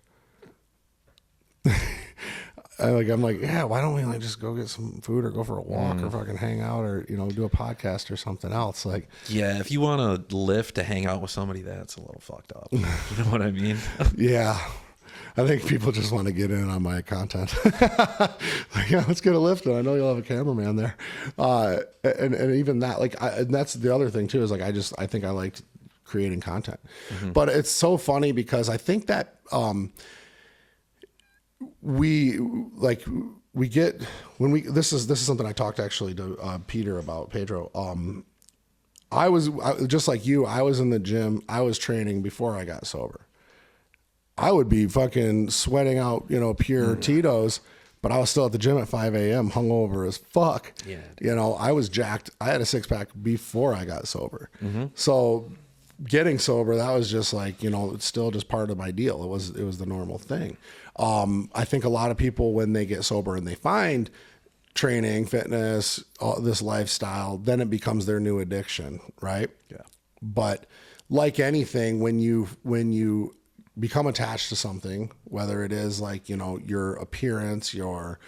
I'm like, yeah, why don't we like just go get some food or go for a walk or fucking hang out or, do a podcast or something else? Like, yeah, if you want to lift to hang out with somebody, that's a little fucked up. You know what I mean? Yeah. I think people just want to get in on my content. Like, yeah, let's get a lift. And I know you'll have a cameraman there. And even that, like, and that's the other thing too, is like, I think I like creating content, but it's so funny because I think that, this is something I talked actually to Pedro. I was just like you. I was in the gym. I was training before I got sober. I would be fucking sweating out, pure Tito's, but I was still at the gym at 5 a.m. hungover as fuck. Yeah. I was jacked. I had a 6-pack before I got sober. So getting sober, that was just like, it's still just part of my deal. It was the normal thing. I think a lot of people, when they get sober and they find training, fitness, all this lifestyle, then it becomes their new addiction, right? Yeah. But like anything, when you become attached to something, whether it is like, your appearance, your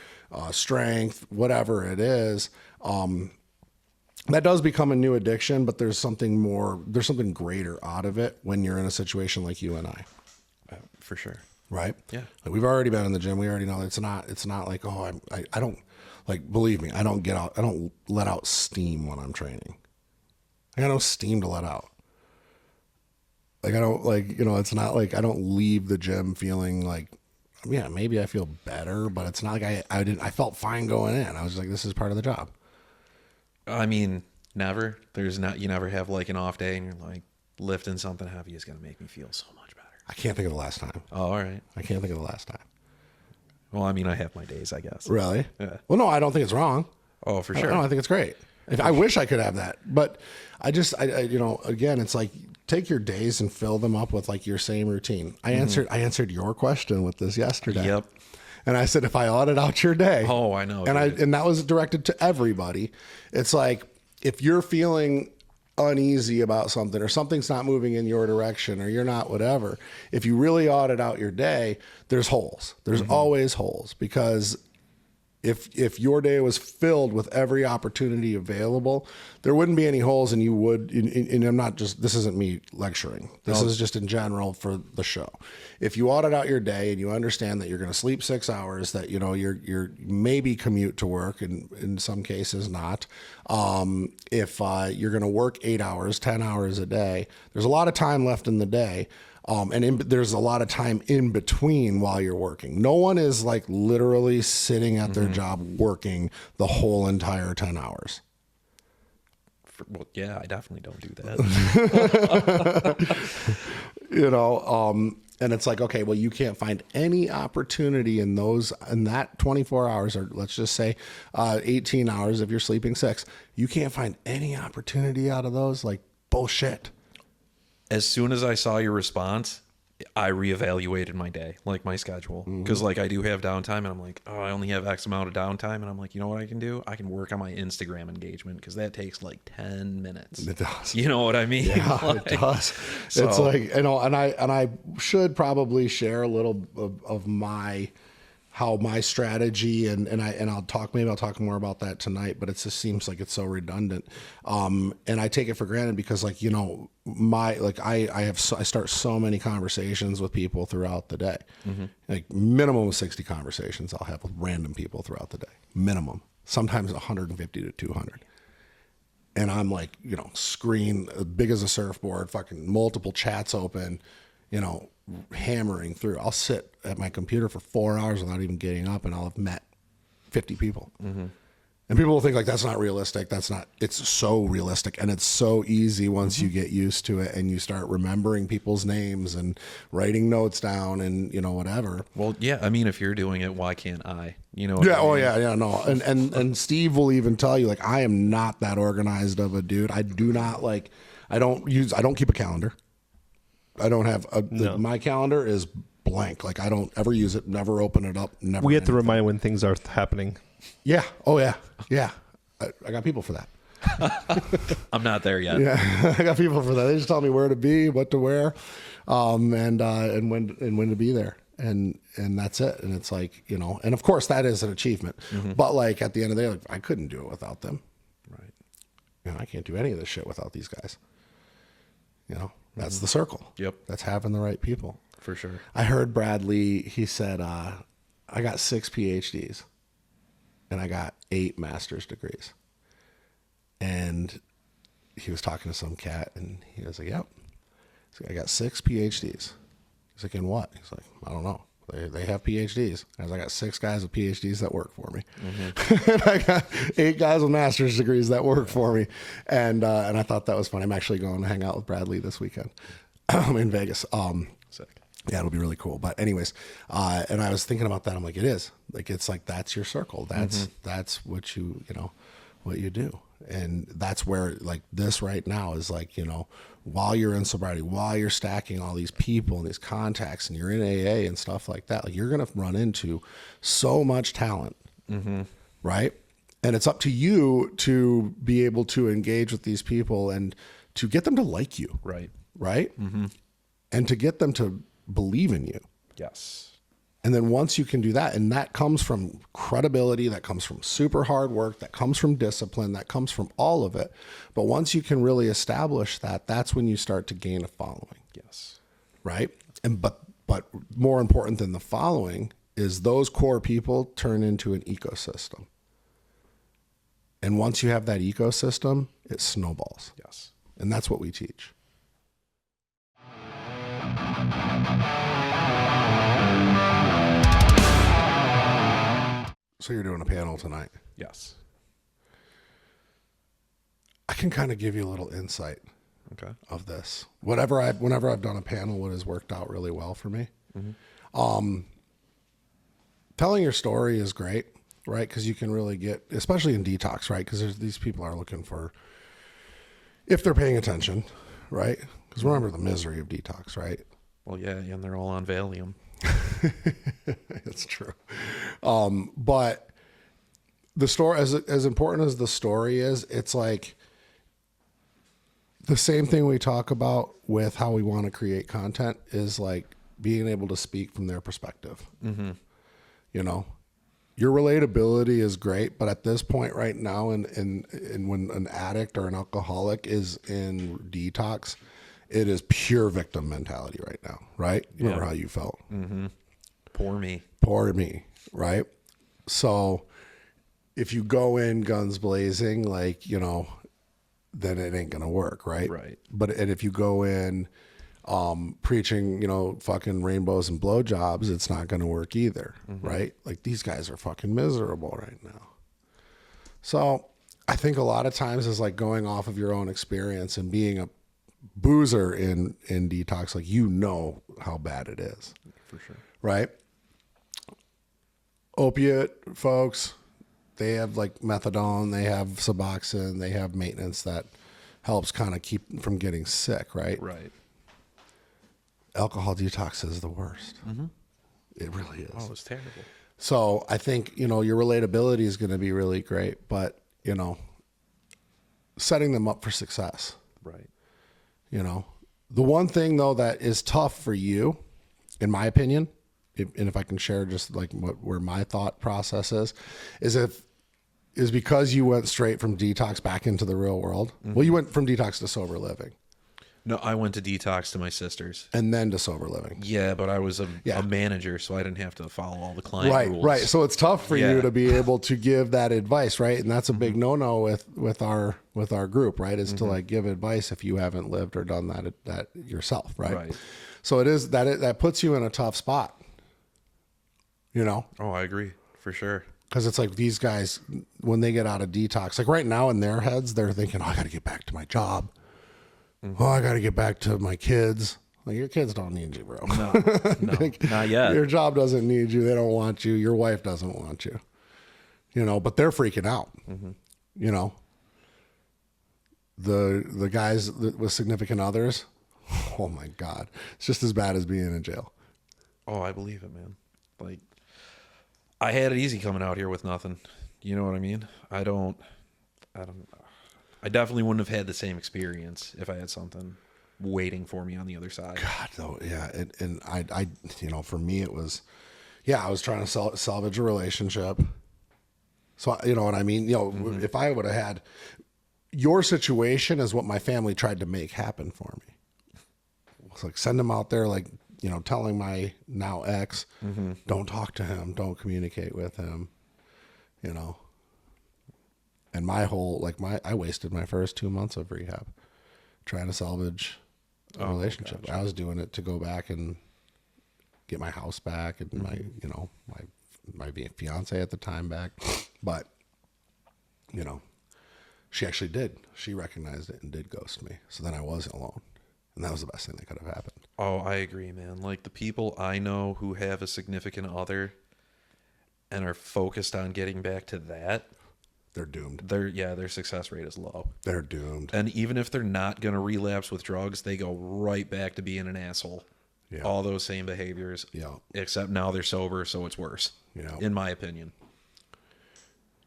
strength, whatever it is, that does become a new addiction, but there's something greater out of it when you're in a situation like you and I. For sure. Right? Yeah. Like, we've already been in the gym. We already know it's not like, oh, I don't, like, believe me, I don't let out steam when I'm training. I got no steam to let out. Like, I don't, like, it's not like I don't leave the gym feeling like, yeah, maybe I feel better, but it's not like I felt fine going in. I was like, this is part of the job. I mean, never. You never have like an off day and you're like, lifting something heavy is going to make me feel so much better. I can't think of the last time. Oh, all right. I can't think of the last time. Well, I mean, I have my days, I guess. Really? Yeah. Well, no, I don't think it's wrong. Oh, for sure. No, I think it's great. I wish I could have that, but I again, it's like, take your days and fill them up with like your same routine. I answered your question with this yesterday. Yep. And I said, if I audit out your day. Oh, I know. And that was directed to everybody. It's like, if you're feeling uneasy about something or something's not moving in your direction or you're not whatever, if you really audit out your day, there's holes. There's always holes, because if your day was filled with every opportunity available, there wouldn't be any holes, and you would, and I'm not just, this isn't me lecturing. This is just in general for the show. If you audit out your day and you understand that you're going to sleep 6 hours, that, you're maybe commute to work, and in some cases not. If you're going to work 8 hours, 10 hours a day, there's a lot of time left in the day. There's a lot of time in between while you're working. No one is like literally sitting at their job working the whole entire 10 hours. Well, yeah, I definitely don't do that. And it's like, okay, well, you can't find any opportunity in that 24 hours, or let's just say 18 hours if you're sleeping 6. You can't find any opportunity out of those. Like, bullshit. As soon as I saw your response, I reevaluated my day, like my schedule, because like I do have downtime, and I'm like, oh, I only have X amount of downtime, and I'm like, you know what I can do? I can work on my Instagram engagement, because that takes like 10 minutes. It does. You know what I mean? Yeah, like, it does. So, it's like, and I should probably share a little of how my strategy and I'll talk more about that tonight, but it just seems like it's so redundant. And I take it for granted because, like, I start so many conversations with people throughout the day, like minimum of 60 conversations I'll have with random people throughout the day, minimum, sometimes 150 to 200. And I'm like, screen as big as a surfboard, fucking multiple chats open, hammering through. I'll sit at my computer for 4 hours without even getting up, and I'll have met 50 people. And people will think like, that's not realistic. It's so realistic. And it's so easy once you get used to it and you start remembering people's names and writing notes down and, whatever. Well, yeah. I mean, if you're doing it, why can't I? Yeah. I mean? Oh yeah. Yeah. No. And Steve will even tell you, like, I am not that organized of a dude. I do not I don't keep a calendar. I don't have my calendar is blank. Like, I don't ever use it, never open it up. Never. We have to remind when things are happening. Yeah. Oh yeah. Yeah. I got people for that. I'm not there yet. Yeah. I got people for that. They just tell me where to be, what to wear, and when to be there. And that's it. And it's like, and of course that is an achievement, but like at the end of the day, like, I couldn't do it without them. Right. I can't do any of this shit without these guys. That's the circle. Yep. That's having the right people. For sure. I heard Bradley, he said, I got 6 PhDs and I got 8 master's degrees. And he was talking to some cat and he was like, yep. He's like, I got 6 PhDs. He's like, in what? He's like, I don't know. They have PhDs. I was like, I got 6 guys with PhDs that work for me. And I got 8 guys with master's degrees that work for me. And I thought that was funny. I'm actually going to hang out with Bradley this weekend in Vegas. Sick. Yeah, it'll be really cool. But anyways, and I was thinking about that. I'm like, it is. Like, it's like, that's your circle. That's what what you do. And that's where, like, this right now is like, while you're in sobriety, while you're stacking all these people and these contacts and you're in AA and stuff like that, like, you're going to run into so much talent, right? And it's up to you to be able to engage with these people and to get them to like you. Right. Right. And to get them to believe in you. Yes. And then once you can do that, and that comes from credibility, that comes from super hard work, that comes from discipline, that comes from all of it. But once you can really establish that, that's when you start to gain a following. Yes. Right. And but more important than the following is those core people turn into an ecosystem. And once you have that ecosystem, it snowballs. Yes. And that's what we teach. So you're doing a panel tonight. Yes. I can kind of give you a little insight Okay. of this. Whenever I've done a panel, what has worked out really well for me. Telling your story is great, right? Because you can really get, especially in detox, right? Because these people are looking for, if they're paying attention, right? Because remember the misery of detox, right? Well, yeah, and they're all on Valium. It's true. But the story, as important as the story is, it's like the same thing we talk about with how we want to create content is like being able to speak from their perspective. Your relatability is great, but at this point right now, and when an addict or an alcoholic is in detox, it is pure victim mentality right now, right? You remember how you felt. Poor me. Poor me, right? So if you go in guns blazing, like, then it ain't gonna work, right? Right. And if you go in preaching, fucking rainbows and blowjobs, it's not gonna work either, right? Like, these guys are fucking miserable right now. So I think a lot of times is like going off of your own experience and being a boozer in detox, like, how bad it is. For sure. Right? Opiate folks, they have like methadone, they have Suboxone, they have maintenance that helps kind of keep from getting sick, right? Right. Alcohol detox is the worst. It really is. Oh, it's terrible. So I think, your relatability is going to be really great, but, setting them up for success. Right. The one thing though that is tough for you, in my opinion, and if I can share just like where my thought process is because you went straight from detox back into the real world. Well, you went from detox to sober living. No, I went to detox to my sister's. And then to sober living. Yeah, but I was a manager, so I didn't have to follow all the client rules. Right. So it's tough for you to be able to give that advice, right? And that's a big no-no with our group, right? Is to like give advice if you haven't lived or done that yourself, right? Right. So it is that puts you in a tough spot. Oh, I agree for sure. Because it's like these guys, when they get out of detox, like right now in their heads, they're thinking, oh, I got to get back to my job. Oh, I got to get back to my kids. Like, your kids don't need you, bro. No, Like, not yet. Your job doesn't need you. They don't want you. Your wife doesn't want you. You know, but they're freaking out. You know, the guys with significant others, oh my God, it's just as bad as being in jail. Oh, I believe it, man. Like, I had it easy coming out here with nothing. You know what I mean? I definitely wouldn't have had the same experience if I had something waiting for me on the other side. God, though, yeah. And I, you know, for me, it was, yeah, I was trying to salvage a relationship. So, you know what I mean? You know, if I would have had, your situation is what my family tried to make happen for me. It's like, send him out there, like, you know, telling my now ex, don't talk to him, don't communicate with him, you know. And my whole, like, I wasted my first 2 months of rehab trying to salvage a relationship. Gotcha. I was doing it to go back and get my house back and my, you know, my fiance at the time back. But, you know, she actually did. She recognized it and did ghost me. So then I wasn't alone. And that was the best thing that could have happened. Oh, I agree, man. Like, the people I know who have a significant other and are focused on getting back to that, they're doomed. Their success rate is low. They're doomed. And even if they're not going to relapse with drugs, they go right back to being an asshole. Yeah. All those same behaviors. Yeah. Except now they're sober, so it's worse. Yeah. In my opinion.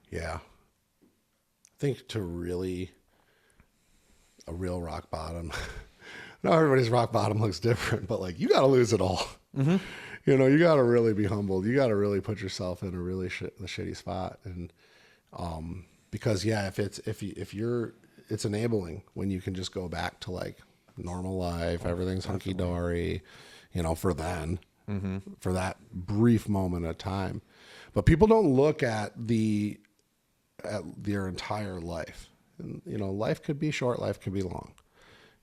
Yeah. I think a real rock bottom. Now everybody's rock bottom looks different, but like, you got to lose it all. You know, you got to really be humbled. You got to really put yourself in a really shitty spot. And, because yeah, it's enabling when you can just go back to like normal life, everything's hunky dory, you know, for that brief moment of time. But people don't look at their entire life. And, you know, life could be short, life could be long,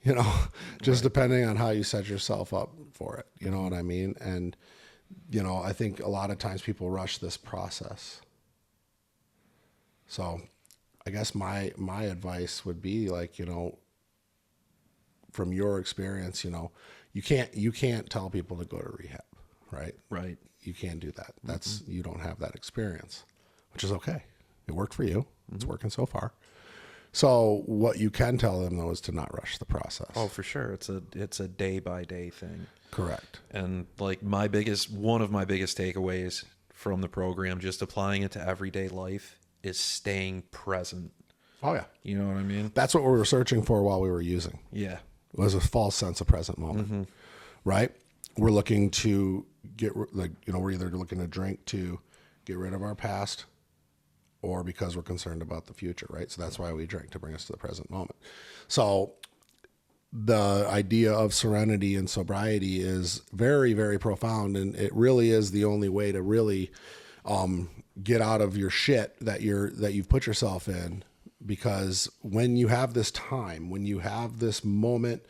you know, just depending on how you set yourself up for it. You know what I mean? And, you know, I think a lot of times people rush this process. So I guess my advice would be like, you know, from your experience, you know, you can't tell people to go to rehab, right? Right. You can't do that. That's, you don't have that experience, which is okay. It worked for you. It's working so far. So what you can tell them though is to not rush the process. Oh, for sure. It's a day by day thing. Correct. And like one of my biggest takeaways from the program, just applying it to everyday life, is staying present. Oh yeah. You know what I mean? That's what we were searching for while we were using. Yeah. Was a false sense of present moment, right? We're looking to we're either looking to drink to get rid of our past or because we're concerned about the future, right? So that's why we drink, to bring us to the present moment. So the idea of serenity and sobriety is very, very profound, and it really is the only way to really get out of your shit that you've put yourself in. Because when you have this time, when you have this moment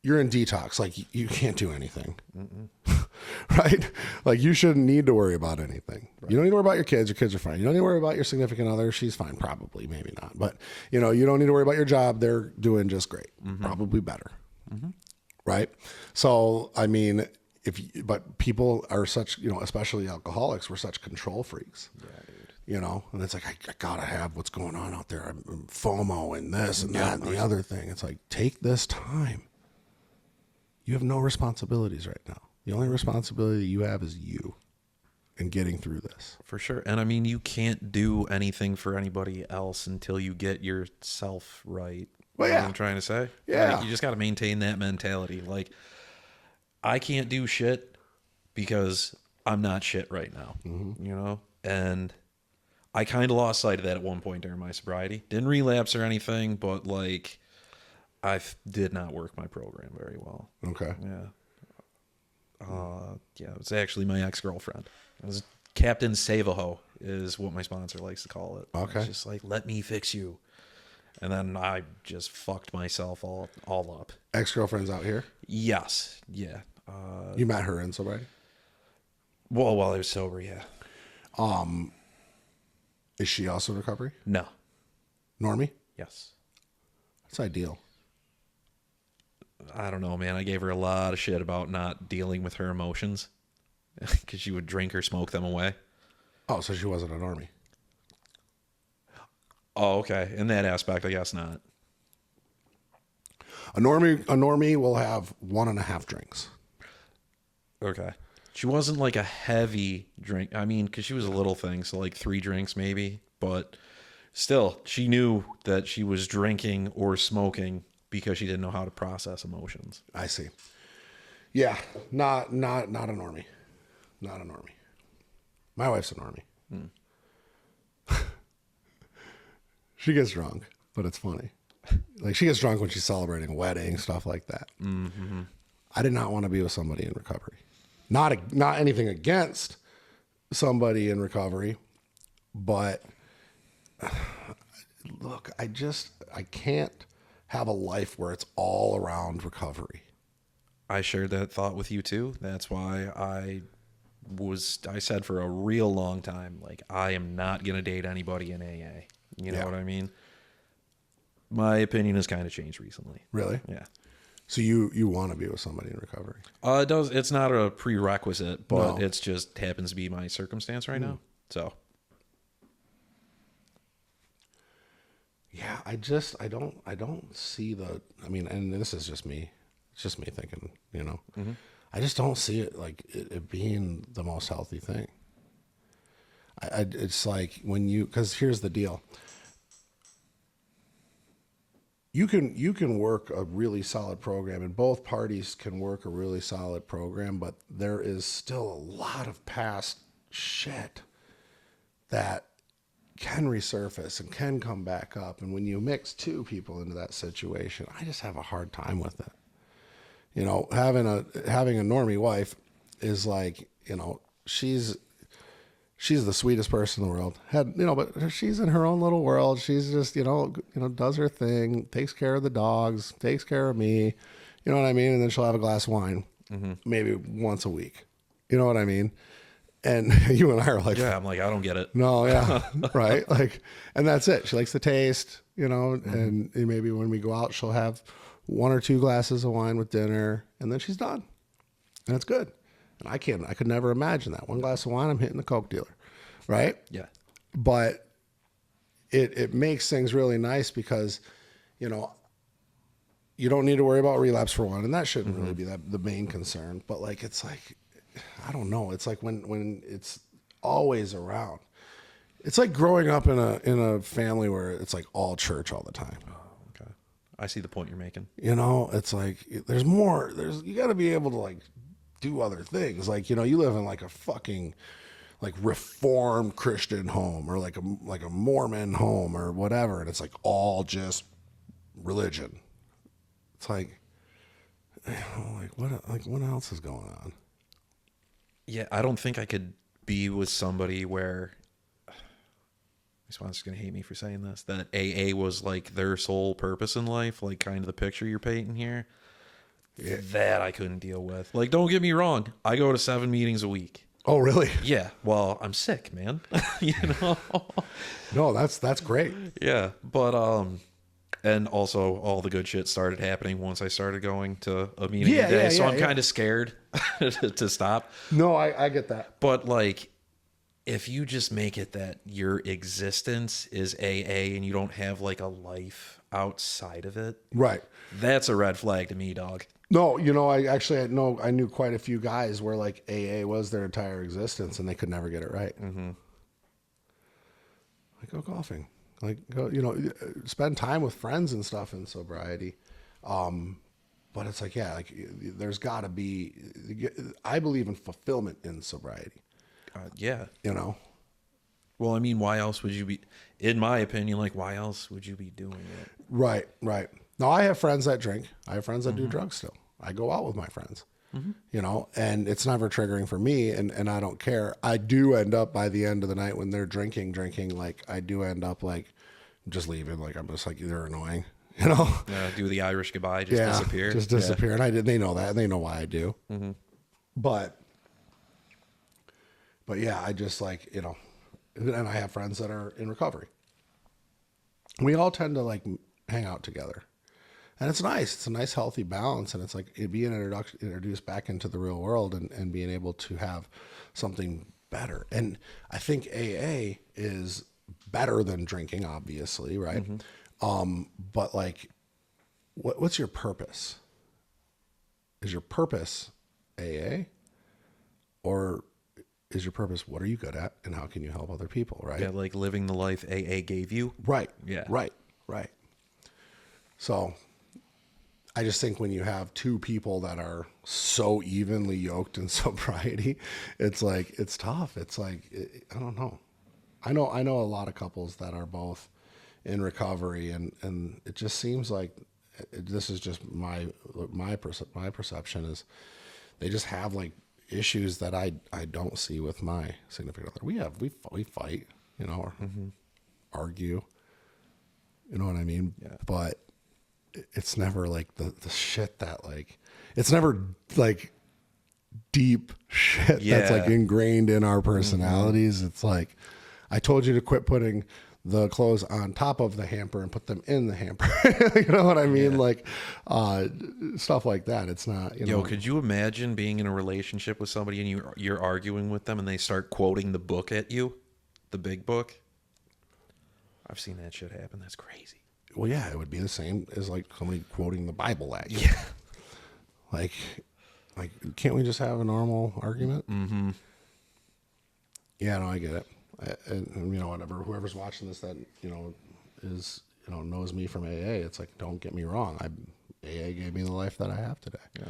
you're in detox, like you can't do anything, right? Like you shouldn't need to worry about anything. Right. You don't need to worry about your kids. Your kids are fine. You don't need to worry about your significant other. She's fine. Probably, maybe not. But you know, you don't need to worry about your job. They're doing just great. Probably better. Right? So, I mean, but people are such, you know, especially alcoholics, we're such control freaks. Yeah, dude. You know, and it's like, I gotta have what's going on out there. I'm FOMO and this and that and the other thing. It's like, take this time. You have no responsibilities right now. The only responsibility you have is you and getting through this. For sure. And I mean, you can't do anything for anybody else until you get yourself right. Well, you know yeah. what I'm trying to say? Yeah. Like, you just got to maintain that mentality. Like, I can't do shit because I'm not shit right now, you know? And I kind of lost sight of that at one point during my sobriety. Didn't relapse or anything, but like, I did not work my program very well. Okay. Yeah. Yeah, it was actually my ex-girlfriend. It was Captain Save-A-Ho is what my sponsor likes to call it. Okay. It's just like, let me fix you. And then I just fucked myself all up. Ex-girlfriend's out here? Yes. Yeah. You met her in sobriety? Well, while I was sober, yeah. Is she also in recovery? No. Normie? Yes. That's ideal. I don't know, man. I gave her a lot of shit about not dealing with her emotions because she would drink or smoke them away. Oh, so she wasn't a normie. Oh, okay. In that aspect, I guess not. A normie will have 1.5 drinks. Okay. She wasn't like a heavy drink. I mean, because she was a little thing, so like 3 drinks maybe. But still, she knew that she was drinking or smoking because she didn't know how to process emotions. I see. Yeah, not a normie. Not a normie. My wife's a normie. She gets drunk, but it's funny. Like, she gets drunk when she's celebrating a wedding, stuff like that. Mm-hmm. I did not want to be with somebody in recovery. Not anything against somebody in recovery, but look, I can't have a life where it's all around recovery. I shared that thought with you too. That's why I said for a real long time, like, I am not going to date anybody in AA. You know what I mean? My opinion has kind of changed recently. Really? Yeah. So you want to be with somebody in recovery? It does. It's not a prerequisite, but No. it's just happens to be my circumstance right now. So. Yeah, I don't see I mean, and this is just me. It's just me thinking, you know. Mm-hmm. I just don't see it like it being the most healthy thing. It's like because here's the deal. You can work a really solid program, and both parties can work a really solid program, but there is still a lot of past shit that can resurface and can come back up. And when you mix 2 people into that situation, I just have a hard time with it. You know, having a normie wife is like, you know, she's the sweetest person in the world. But she's in her own little world. She's just, you know, does her thing, takes care of the dogs, takes care of me. You know what I mean? And then she'll have a glass of wine, maybe once a week. You know what I mean? And you and I are like, Yeah, I'm like, I don't get it. no, yeah, right. Like, and that's it. She likes the taste, you know, and maybe when we go out, she'll have 1 or 2 glasses of wine with dinner, and then she's done. And it's good. And I could never imagine that. 1 glass of wine, I'm hitting the Coke dealer, right? Yeah. But it makes things really nice because, you know, you don't need to worry about relapse for one, and that shouldn't really be the main concern. But like, it's like, I don't know. It's like when it's always around. It's like growing up in a family where it's like all church all the time. Oh, okay. I see the point you're making. You know, it's like there's more. You got to be able to like do other things. Like, you know, you live in like a fucking like Reformed Christian home or like a Mormon home or whatever, and it's like all just religion. It's like, you know, what else is going on? Yeah, I don't think I could be with somebody where my sponsor's going to hate me for saying this, that AA was like their sole purpose in life, like kind of the picture you're painting here. Yeah. That I couldn't deal with. Like, don't get me wrong. I go to 7 meetings a week. Oh, really? Yeah. Well, I'm sick, man. You know? No, that's great. Yeah. But, and also all the good shit started happening once I started going to a meeting a day. So I'm kind of scared to stop. No, I get that. But like, if you just make it that your existence is AA and you don't have like a life outside of it, right? That's a red flag to me, dog. No, you know, I knew quite a few guys where like AA was their entire existence and they could never get it right. Mm-hmm. Like, go golfing, like, go, you know, spend time with friends and stuff in sobriety. But it's like, yeah, like there's got to be. I believe in fulfillment in sobriety. Yeah, you know. Well, I mean, why else would you be? In my opinion, like, why else would you be doing it? Right. Now, I have friends that drink. I have friends that do drugs still. I go out with my friends, you know, and it's never triggering for me, and I don't care. I do end up by the end of the night when they're drinking, like, I do end up, like, just leaving. Like, I'm just like, they're annoying, you know? Do the Irish goodbye, disappear. Just disappear. Yeah. And they know that, and they know why I do. Mm-hmm. But But yeah, I just like, and I have friends that are in recovery. We all tend to like hang out together. And it's nice. It's a nice, healthy balance. And it's like being introduced back into the real world and being able to have something better. And I think AA is better than drinking, obviously, right? But like, what's your purpose? Is your purpose AA? Or is your purpose, what are you good at and how can you help other people, right? Yeah, like living the life AA gave you. Right. Yeah. Right. So I just think when you have two people that are so evenly yoked in sobriety, it's like, it's tough. It's like, I don't know. I know a lot of couples that are both in recovery and it just seems like this is just my perception is they just have like issues that I don't see with my significant other. We fight, or argue, you know what I mean? Yeah. But it's never like the shit that like, it's never like deep shit that's like ingrained in our personalities. It's like, I told you to quit putting the clothes on top of the hamper and put them in the hamper. You know what I mean? Yeah. Like, stuff like that. It's not, Yo, could you imagine being in a relationship with somebody and you're arguing with them and they start quoting the book at you, the big book? I've seen that shit happen. That's crazy. Well, yeah, it would be the same as like somebody quoting the Bible at you. Yeah. Like, can't we just have a normal argument? Mm-hmm. Yeah, no, I get it. And whatever, whoever's watching this that, is, knows me from AA, it's like, don't get me wrong. AA gave me the life that I have today. Yeah.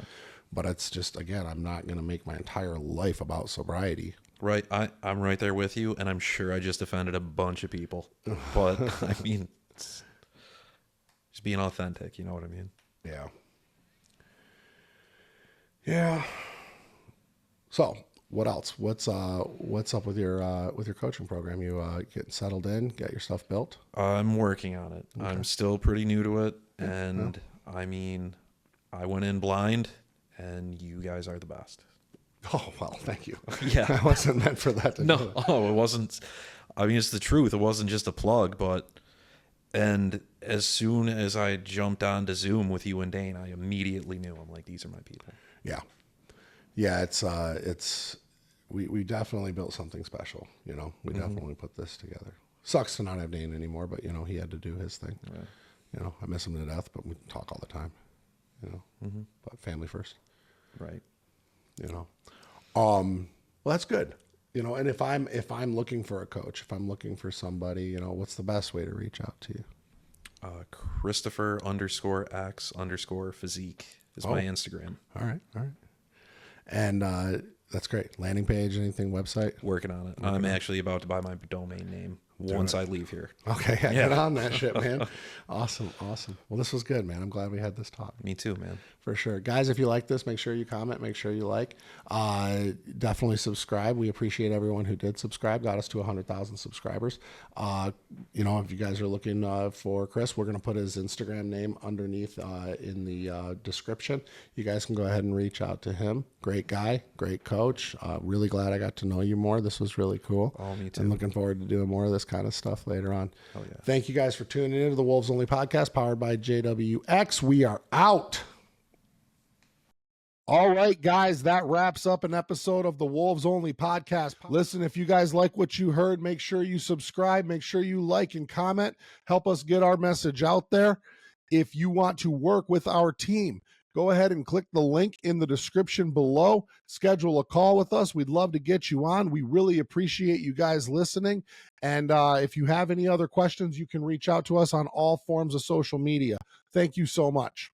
But it's just, again, I'm not going to make my entire life about sobriety. Right. I'm right there with you. And I'm sure I just offended a bunch of people, but I mean, it's just being authentic. You know what I mean? Yeah. Yeah. So what else? What's up with your coaching program? You getting settled in? Got your stuff built? I'm working on it. Okay. I'm still pretty new to it, and I mean, I went in blind, and you guys are the best. Oh well, thank you. Yeah, I wasn't meant for that. No, it wasn't. I mean, it's the truth. It wasn't just a plug, and as soon as I jumped onto Zoom with you and Dane, I immediately knew. I'm like, these are my people. Yeah. We definitely built something special. We definitely put this together. Sucks to not have Dane anymore, but he had to do his thing. Right. I miss him to death, but we talk all the time. But family first. Right. Well, that's good. And if I'm looking for a coach, if I'm looking for somebody, what's the best way to reach out to you? Christopher_X_physique is my Instagram. All right. And that's great. Landing page, anything, website? Working on it. I'm actually about to buy my domain name once I leave here. Okay, get on that shit, man. Awesome. Well, this was good, man. I'm glad we had this talk. Me too, man. For sure. Guys, if you like this, make sure you comment, make sure you like. Definitely subscribe. We appreciate everyone who did subscribe. Got us to 100,000 subscribers. If you guys are looking for Chris, we're going to put his Instagram name underneath in the description. You guys can go ahead and reach out to him. Great guy, great coach. Really glad I got to know you more. This was really cool. Oh, me too. I'm looking forward to doing more of this kind of stuff later on. Oh, yeah. Thank you guys for tuning into the Wolves Only podcast powered by JWX. We are out. All right, guys, that wraps up an episode of the Wolves Only podcast. Listen, if you guys like what you heard, make sure you subscribe, make sure you like and comment. Help us get our message out there. If you want to work with our team, go ahead and click the link in the description below. Schedule a call with us. We'd love to get you on. We really appreciate you guys listening. And if you have any other questions, you can reach out to us on all forms of social media. Thank you so much.